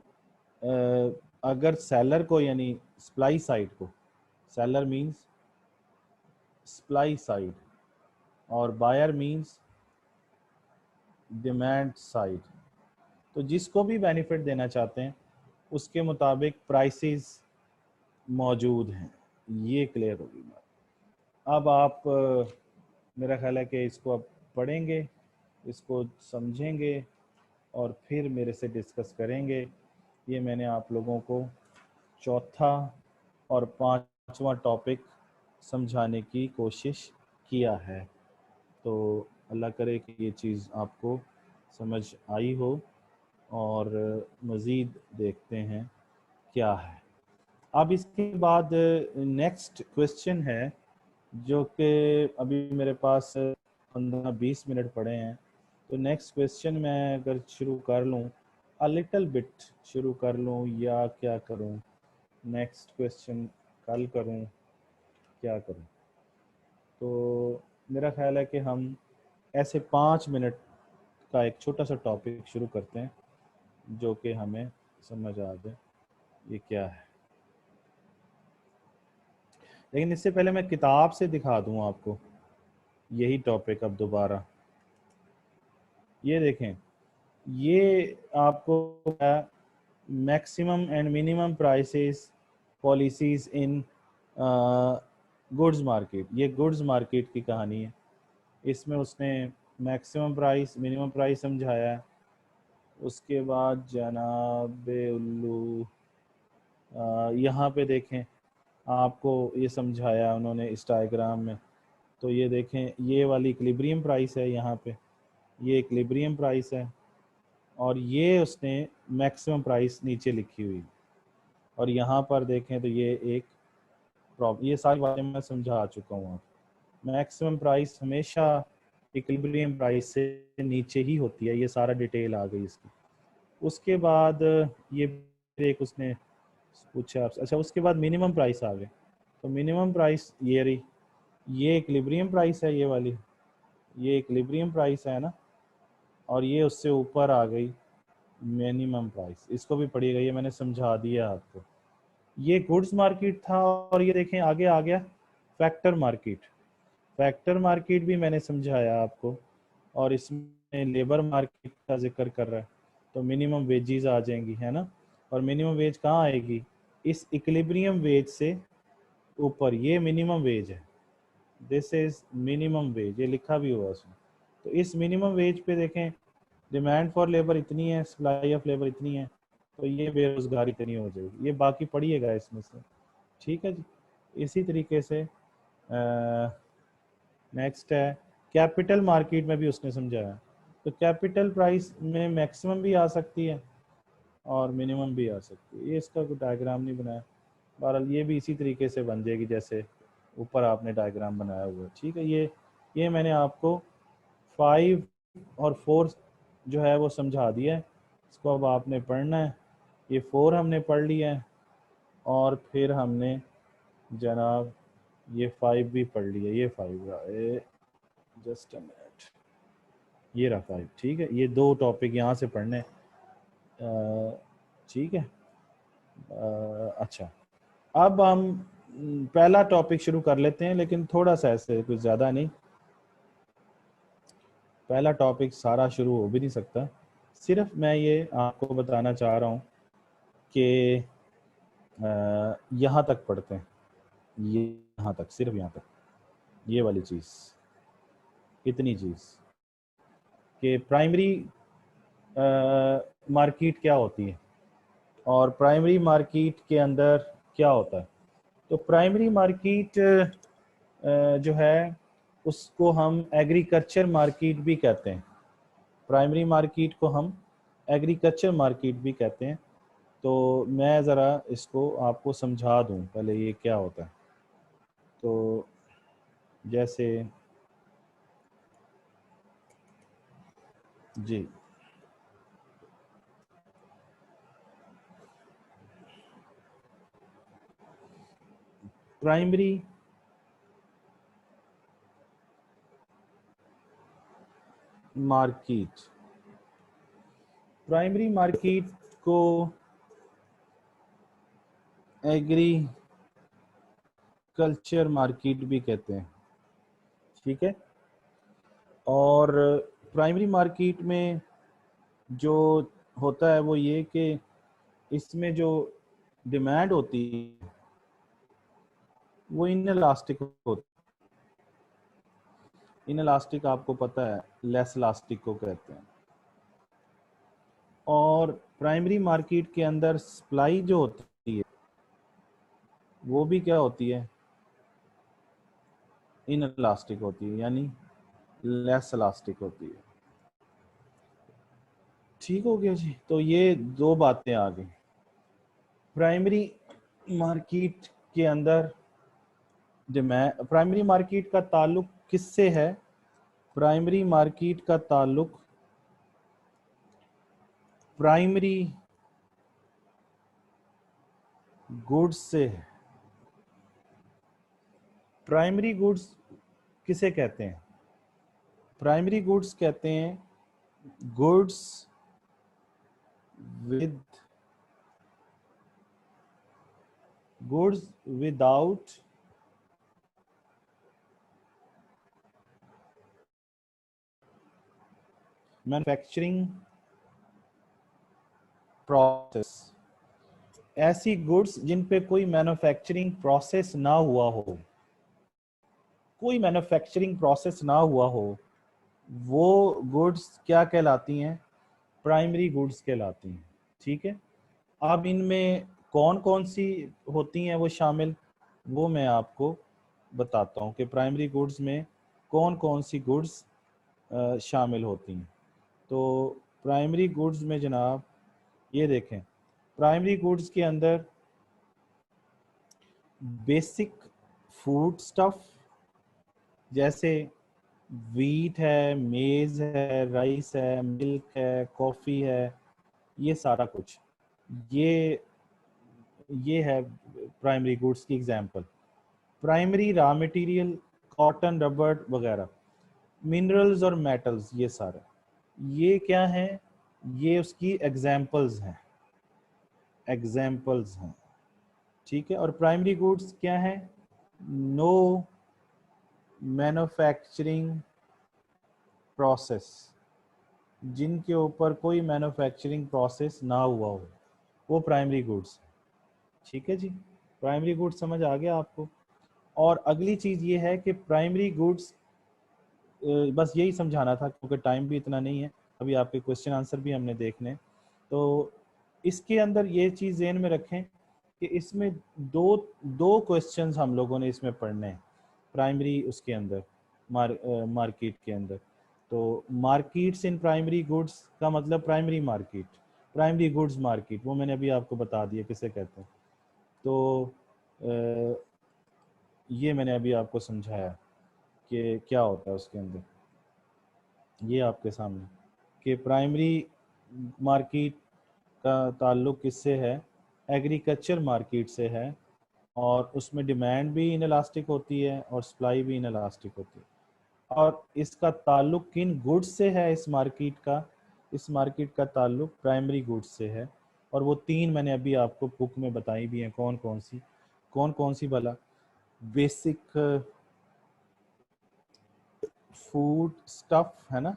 अगर सेलर को, यानी सप्लाई साइड को, सेलर मींस सप्लाई साइड और बायर मींस डिमांड साइड, तो जिसको भी बेनिफिट देना चाहते हैं उसके मुताबिक प्राइसेस मौजूद हैं। ये क्लियर होगी बात। अब आप मेरा ख्याल है कि इसको आप पढ़ेंगे, इसको समझेंगे और फिर मेरे से डिस्कस करेंगे। ये मैंने आप लोगों को चौथा और पांचवा टॉपिक समझाने की कोशिश किया है। तो अल्लाह करे कि ये चीज़ आपको समझ आई हो, और मज़ीद देखते हैं क्या है। अब इसके बाद नेक्स्ट क्वेश्चन है, जो कि अभी मेरे पास 15-20 मिनट पड़े हैं। तो नेक्स्ट क्वेश्चन मैं अगर शुरू कर लूँ, अ लिटल बिट शुरू कर लूँ या क्या करूँ? नेक्स्ट क्वेश्चन कल करूँ, क्या करूँ? तो मेरा ख्याल है कि हम ऐसे 5 मिनट का एक छोटा सा टॉपिक शुरू करते हैं जो कि हमें समझ आ जाए ये क्या है। लेकिन इससे पहले मैं किताब से दिखा दूं आपको यही टॉपिक अब दोबारा। ये देखें, ये आपको maximum and minimum prices policies in goods market, ये गुड्स मार्केट की कहानी है। इसमें उसने मैक्सिमम प्राइस मिनिमम प्राइस समझाया है। उसके बाद जनाब उल्लू यहाँ पे देखें, आपको ये समझाया उन्होंने इस डायग्राम में। तो ये देखें, ये वाली इक्विलिब्रियम प्राइस है, यहाँ पे ये इक्विलिब्रियम प्राइस है, और ये उसने मैक्सिमम प्राइस नीचे लिखी हुई। और यहाँ पर देखें तो ये एक प्रॉब्लम, ये सारी बातें मैं समझा चुका हूँ आपको। मैक्सिमम प्राइस हमेशा इक्विलिब्रियम प्राइस से नीचे ही होती है, ये सारा डिटेल आ गई इसकी। उसके बाद ये एक उसने पूछा आपसे, अच्छा उसके बाद मिनिमम प्राइस आ गए। तो मिनिमम प्राइस ये रही, ये इक्विलिब्रियम प्राइस है, ये वाली ये इक्विलिब्रियम प्राइस है ना, और ये उससे ऊपर आ गई मिनिमम प्राइस। इसको भी पढ़िएगा, ये मैंने समझा दिया आपको। ये गुड्स मार्केट था, और ये देखें आगे आ गया फैक्टर मार्केट। फैक्टर मार्केट भी मैंने समझाया आपको, और इसमें लेबर मार्केट का जिक्र कर रहा है। तो मिनिमम वेजेस आ जाएंगी, है ना। और मिनिमम वेज कहाँ आएगी, इस इक्विलिब्रियम वेज से ऊपर, ये मिनिमम वेज है, दिस इज मिनिमम वेज, ये लिखा भी हुआ उसमें। तो इस मिनिमम वेज पे देखें, डिमांड फॉर लेबर इतनी है, सप्लाई ऑफ लेबर इतनी है, तो ये बेरोजगारी इतनी हो जाएगी। ये बाकी पढ़िएगा इसमें से, ठीक है जी। इसी तरीके से नेक्स्ट है कैपिटल मार्केट में भी उसने समझाया। तो कैपिटल प्राइस में मैक्सिमम भी आ सकती है और मिनिमम भी आ सकती है। ये इसका कोई डायग्राम नहीं बनाया, बहरहाल ये भी इसी तरीके से बन जाएगी जैसे ऊपर आपने डायग्राम बनाया हुआ है, ठीक है। ये मैंने आपको 5 और 4 जो है वो समझा दिया है। इसको अब आपने पढ़ना है। ये 4 हमने पढ़ लिया है, और फिर हमने जनाब ये 5 भी पढ़ लिया। ये 5 रहा, जस्ट अ मिनट, ये रहा 5, ठीक है। ये 2 टॉपिक यहाँ से पढ़ने ठीक है। अच्छा, अब हम पहला टॉपिक शुरू कर लेते हैं, लेकिन थोड़ा सा ऐसे, कुछ ज़्यादा नहीं। पहला टॉपिक सारा शुरू हो भी नहीं सकता, सिर्फ मैं ये आपको बताना चाह रहा हूँ कि यहाँ तक पढ़ते हैं, ये यहाँ तक, सिर्फ यहाँ तक, ये वाली चीज़, इतनी चीज़ कि प्राइमरी मार्केट क्या होती है और प्राइमरी मार्केट के अंदर क्या होता है। तो प्राइमरी मार्केट जो है उसको हम एग्रीकल्चर मार्केट भी कहते हैं। प्राइमरी मार्केट को हम एग्रीकल्चर मार्केट भी कहते हैं। तो मैं ज़रा इसको आपको समझा दूं पहले ये क्या होता है। तो जैसे जी, प्राइमरी मार्केट, प्राइमरी मार्केट को एग्रीकल्चर मार्केट भी कहते हैं, ठीक है। और प्राइमरी मार्केट में जो होता है वो ये कि इसमें जो डिमांड होती है वो इन इलास्टिक होती है। इन इलास्टिक आपको पता है, लेस इलास्टिक को कहते हैं। और प्राइमरी मार्केट के अंदर सप्लाई जो होती है वो भी क्या होती है, इन इलास्टिक होती है, यानी लेस इलास्टिक होती है। ठीक हो गया जी। तो ये 2 बातें आ गई। प्राइमरी मार्केट के अंदर डिमांड, प्राइमरी मार्केट का ताल्लुक किससे है, प्राइमरी मार्केट का ताल्लुक प्राइमरी गुड्स से है। प्राइमरी गुड्स किसे कहते हैं, प्राइमरी गुड्स कहते हैं goods with goods without manufacturing process, ऐसी गुड्स जिन पे कोई मैन्युफैक्चरिंग प्रोसेस ना हुआ हो, कोई मैन्युफैक्चरिंग प्रोसेस ना हुआ हो, वो गुड्स क्या कहलाती हैं? प्राइमरी गुड्स कहलाती हैं। ठीक है, अब इनमें कौन कौन सी होती हैं वो शामिल, वो मैं आपको बताता हूँ कि प्राइमरी गुड्स में कौन कौन सी गुड्स शामिल होती हैं। तो प्राइमरी गुड्स में जनाब ये देखें, प्राइमरी गुड्स के अंदर बेसिक फूड स्टफ जैसे वीट है, मेज है, राइस है, मिल्क है, कॉफ़ी है, ये सारा कुछ, ये ये है प्राइमरी गुड्स की example. Primary raw material cotton, rubber वगैरह, मिनरल्स और मेटल्स, ये सारा, ये क्या है? ये उसकी एग्जांपल्स हैं, एग्जांपल्स हैं। ठीक है, और प्राइमरी गुड्स क्या है? नो मैन्युफैक्चरिंग प्रोसेस, जिनके ऊपर कोई मैन्युफैक्चरिंग प्रोसेस ना हुआ हो, वो प्राइमरी गुड्स। ठीक है जी, प्राइमरी गुड्स समझ आ गया आपको। और अगली चीज़ ये है कि प्राइमरी गुड्स, बस यही समझाना था क्योंकि टाइम भी इतना नहीं है, अभी आपके क्वेश्चन आंसर भी हमने देखने। तो इसके अंदर ये चीज़ ज़हन में रखें कि इसमें दो दो क्वेश्चंस हम लोगों ने इसमें पढ़ने हैं प्राइमरी उसके अंदर, मार्केट के अंदर। तो मार्केट्स इन प्राइमरी गुड्स का मतलब primary market, primary goods market, वो मैंने अभी आपको बता दिया किसे कहते हैं। तो ये मैंने अभी आपको समझाया कि क्या होता है उसके अंदर, ये आपके सामने कि प्राइमरी मार्केट का ताल्लुक किससे है? एग्रीकल्चर मार्केट से है, और उसमें डिमांड भी इनलास्टिक होती है और सप्लाई भी इनलास्टिक होती है। और इसका ताल्लुक किन गुड्स से है? इस मार्केट का ताल्लुक प्राइमरी गुड्स से है। और वो तीन मैंने अभी आपको बुक में बताई भी हैं, कौन कौन सी भला? बेसिक फूड स्टफ है ना,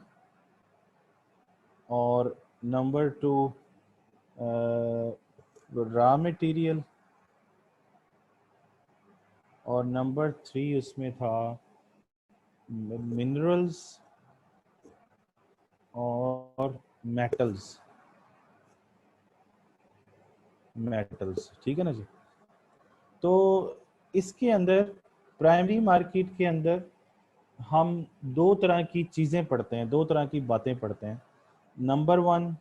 और नंबर 2 रॉ मटेरियल, और नंबर 3 उसमें था मिनरल्स और मेटल्स। ठीक है ना जी। तो इसके अंदर प्राइमरी मार्केट के अंदर हम दो तरह की चीज़ें पढ़ते हैं, दो तरह की बातें पढ़ते हैं। नंबर 1,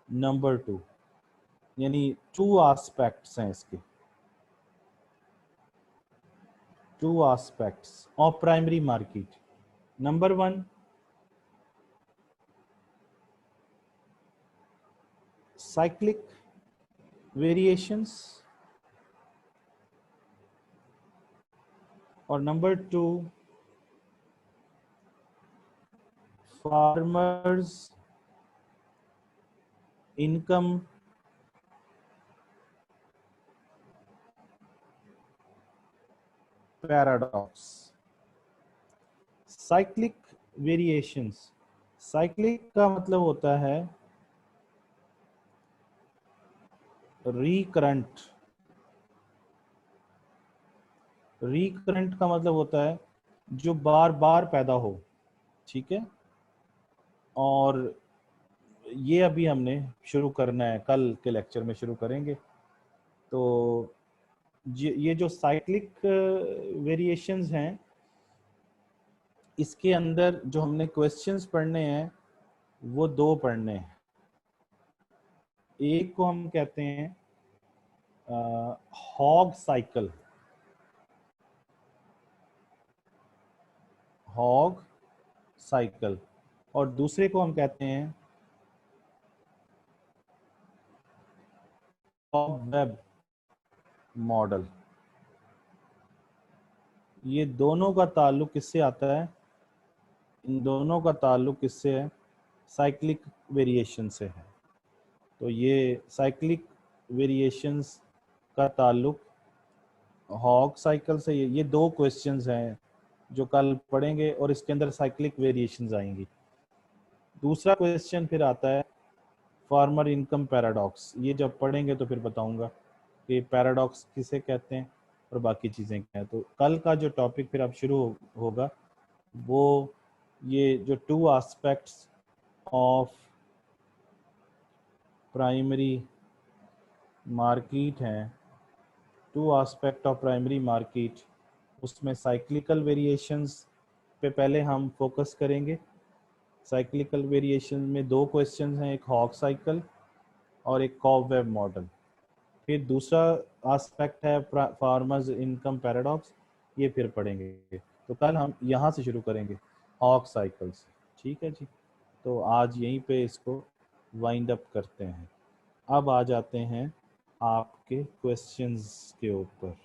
नंबर 2, यानी 2 एस्पेक्ट्स हैं इसके, 2 aspects of primary market. Number 1, cyclic variations, और number 2, farmers income paradox. Cyclic variations, cyclic का मतलब होता है रिकरंट, रिकरंट का मतलब होता है जो बार बार पैदा हो। ठीक है, और ये अभी हमने शुरू करना है, कल के लेक्चर में शुरू करेंगे। तो ये जो साइक्लिक वेरिएशंस हैं, इसके अंदर जो हमने क्वेश्चंस पढ़ने हैं वो दो पढ़ने हैं। एक को हम कहते हैं हॉग साइकिल, हॉग साइकिल, और दूसरे को हम कहते हैं वेब मॉडल। ये दोनों का ताल्लुक किससे आता है? इन दोनों का ताल्लुक किससे है? साइक्लिक वेरिएशन से है। तो ये साइक्लिक वेरिएशंस का ताल्लुक हॉग साइकिल से। ये दो क्वेश्चंस हैं जो कल पढ़ेंगे, और इसके अंदर साइक्लिक वेरिएशंस आएंगी। दूसरा क्वेश्चन फिर आता है फार्मर इनकम पैराडॉक्स, ये जब पढ़ेंगे तो फिर बताऊंगा कि पैराडॉक्स किसे कहते हैं और बाकी चीज़ें क्या हैं। तो कल का जो टॉपिक फिर अब शुरू होगा वो ये जो two aspects of primary market हैं, two aspect of primary market, उसमें साइक्लिकल वेरिएशंस पे पहले हम फोकस करेंगे। साइक्लिकल वेरिएशन में दो क्वेश्चंस हैं, एक हॉक साइकिल और एक कॉबवेब मॉडल। फिर दूसरा एस्पेक्ट है फार्मर्स इनकम पैराडॉक्स, ये फिर पढ़ेंगे। तो कल हम यहाँ से शुरू करेंगे हॉक साइकिल्स, ठीक है जी। तो आज यहीं पे इसको वाइंड अप करते हैं। अब आ जाते हैं आपके क्वेश्चंस के ऊपर,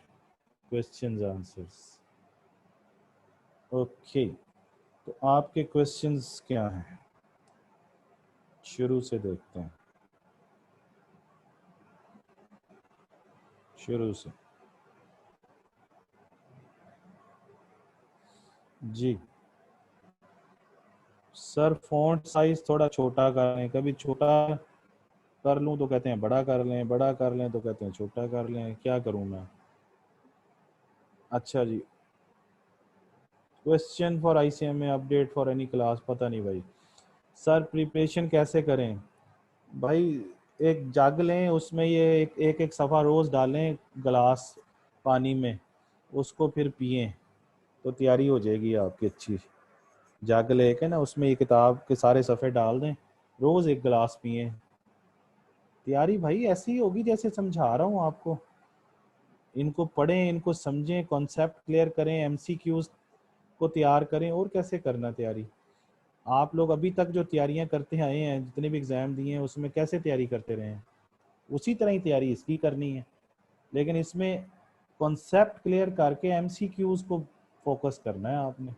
क्वेश्चंस आंसर्स। ओके, तो आपके क्वेश्चंस क्या हैं, शुरू से देखते हैं, शुरू से जी। सर फॉन्ट साइज थोड़ा छोटा कर लें, कभी छोटा कर लूं तो कहते हैं बड़ा कर लें, बड़ा कर लें तो कहते हैं छोटा कर लें, क्या करूं मैं। अच्छा जी, question for ICMA update for any class, पता नहीं भाई। सर प्रिपरेशन कैसे करें भाई, एक जग लें, उसमें ये एक एक सफ़ा रोज़ डालें गिलास पानी में, उसको फिर पिएं तो तैयारी हो जाएगी आपकी अच्छी। जग लेके ना उसमें ये किताब के सारे सफ़े डाल दें, रोज़ एक गिलास पिएं, तैयारी भाई ऐसी होगी जैसे समझा रहा हूँ आपको। इनको पढ़ें, इनको समझें, कॉन्सेप्ट क्लियर करें, एमसीक्यूज को तैयार करें, और कैसे करना तैयारी। आप लोग अभी तक जो तैयारियां करते आए हैं, जितने भी एग्ज़ाम दिए हैं उसमें कैसे तैयारी करते रहे हैं, उसी तरह ही तैयारी इसकी करनी है, लेकिन इसमें कॉन्सेप्ट क्लियर करके एमसीक्यूज को फोकस करना है आपने।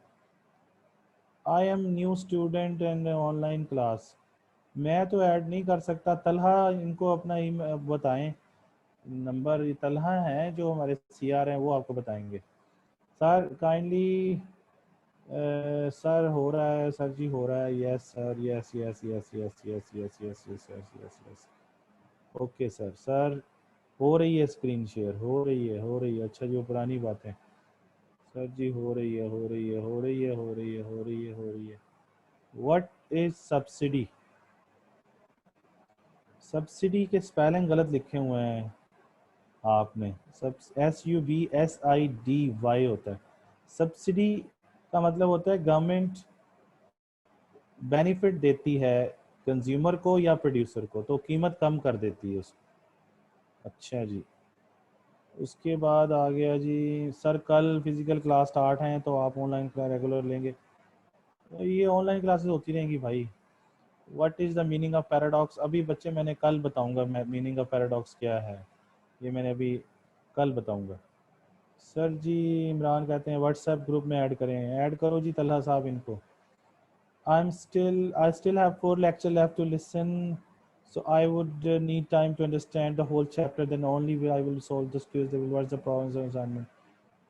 I am new student and online class, मैं तो ऐड नहीं कर सकता। तलहा इनको अपना बताएं नंबर, तलहा है जो हमारे सीआर हैं, वो आपको बताएंगे। सर काइंडली सर हो रहा है, सर जी हो रहा है, yes sir, yes yes yes yes yes yes yes yes yes yes yes. Okay sir, sir हो रही है, स्क्रीन शेयर हो रही है, हो रही है। अच्छा जी, वो पुरानी बात है। सर जी हो रही है, हो रही है, हो रही है, हो रही है, हो रही है, हो रही है। व्हाट इज सब्सिडी, सब्सिडी के स्पेलिंग गलत लिखे हुए हैं आपने। सब SUBSIDY होता है। सब्सिडी का मतलब होता है गवर्नमेंट बेनिफिट देती है कंज्यूमर को या प्रोड्यूसर को, तो कीमत कम कर देती है उसको। अच्छा जी, उसके बाद आ गया जी, सर कल फिजिकल क्लास स्टार्ट हैं तो आप ऑनलाइन क्लास रेगुलर लेंगे। तो ये ऑनलाइन क्लासेस होती रहेंगी भाई। What is the meaning of paradox, अभी बच्चे मैंने कल बताऊंगा मैं मीनिंग ऑफ पैराडॉक्स क्या है, ये मैंने अभी कल बताऊंगा। सर जी इमरान कहते हैं व्हाट्सएप ग्रुप में ऐड करें, ऐड करो जी तलहा साहब इनको। I still have 4 lecture left to listen, so I would need time to understand the whole chapter, then only I will solve this quiz, they will watch the problems and assignment।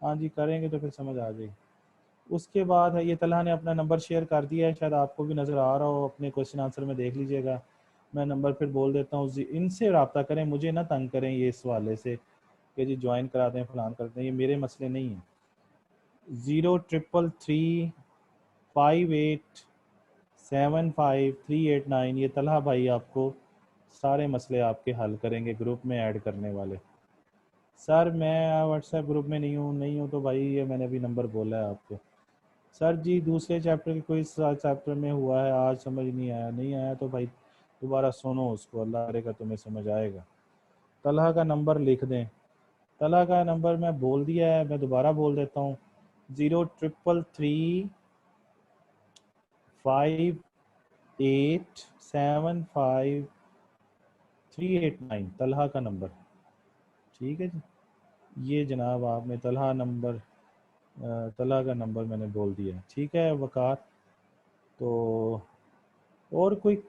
हाँ जी, करेंगे तो फिर समझ आ जाएगी। उसके बाद है, ये तलहा ने अपना नंबर शेयर कर दिया है, शायद आपको भी नज़र आ रहा हो, अपने क्वेश्चन आंसर में देख लीजिएगा। मैं नंबर फिर बोल देता हूँ, इनसे रब्ता करें, मुझे ना तंग करें ये इस हवाले से कि जी ज्वाइन करा दें फलान कर दें, ये मेरे मसले नहीं हैं। 0333587539, ये तलहा भाई आपको सारे मसले आपके हल करेंगे, ग्रुप में ऐड करने वाले। सर मैं व्हाट्सएप ग्रुप में नहीं हूँ तो भाई ये मैंने अभी नंबर बोला है आपको। सर जी दूसरे चैप्टर की कोई चैप्टर में हुआ है, आज समझ नहीं आया तो भाई दोबारा सुनो उसको, अल्लाह करेगा तुम्हें समझ आएगा। तलहा का नंबर लिख दें, तलहा का नंबर मैं बोल दिया है, मैं दोबारा बोल देता हूँ, 0333587539, तलहा का नंबर। ठीक है जी, ये जनाब आपने तलहा नंबर, तलहा का नंबर मैंने बोल दिया, ठीक है वकार। तो और कोई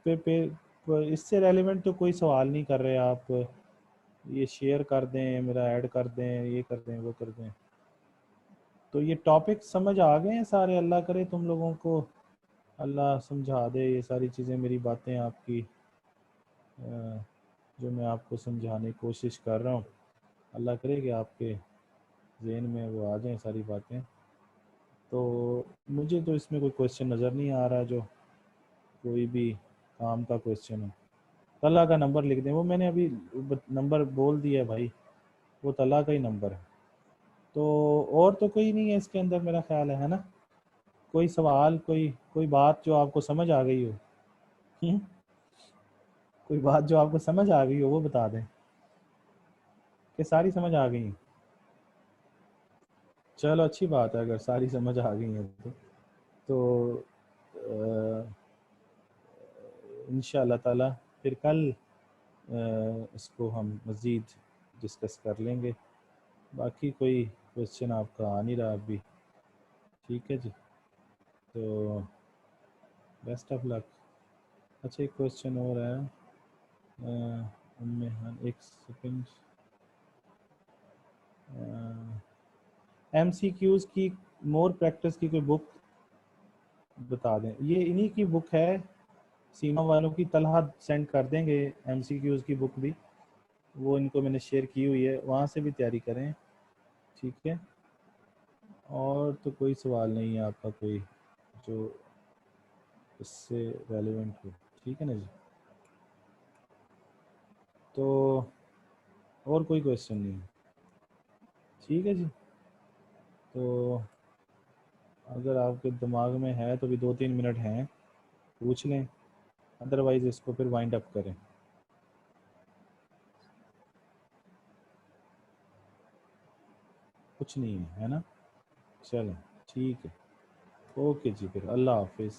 इससे रेलिवेंट तो कोई सवाल नहीं कर रहे आप, ये शेयर कर दें, मेरा ऐड कर दें, ये कर दें, वो कर दें। तो ये टॉपिक समझ आ गए हैं सारे, अल्लाह करे तुम लोगों को अल्लाह समझा दे ये सारी चीज़ें, मेरी बातें आपकी जो मैं आपको समझाने की कोशिश कर रहा हूँ। अल्लाह करे कि आपके जहन में वो आ जाएं सारी बातें। तो मुझे तो इसमें कोई क्वेश्चन नज़र नहीं आ रहा जो कोई भी काम का क्वेश्चन हो। तला का नंबर लिख दें, वो मैंने अभी नंबर बोल दिया है भाई, वो तला का ही नंबर है। तो और तो कोई नहीं है इसके अंदर, मेरा ख्याल है ना? कोई सवाल, कोई कोई बात जो आपको समझ आ गई हो? हम्म? कोई बात जो आपको समझ आ गई हो वो बता दें, कि सारी समझ आ गई हैं? चलो अच्छी बात है अगर सारी समझ आ गई हैं तो इंशाअल्लाह ताला फिर कल इसको हम मज़ीद डिस्कस कर लेंगे। बाकी कोई क्वेश्चन आपका आ नहीं रहा अभी, ठीक है जी? तो बेस्ट ऑफ लक। अच्छा एक क्वेश्चन और है, एक सेकंड। MCQs की मोर प्रैक्टिस की कोई बुक बता दें। ये इन्हीं की बुक है, सीमा वालों की। तलहा सेंड कर देंगे MCQs की बुक भी, वो इनको मैंने शेयर की हुई है, वहाँ से भी तैयारी करें, ठीक है? और तो कोई सवाल नहीं है आपका कोई जो इससे रेलेवेंट हो, ठीक है ना जी? तो और कोई क्वेश्चन नहीं है, ठीक है जी? तो अगर आपके दिमाग में है तो भी 2-3 मिनट हैं, पूछ लें, अदरवाइज़ इसको फिर वाइंड अप करें। कुछ नहीं है, है ना? चलें, ठीक है। ओके जी, फिर अल्लाह हाफिज़।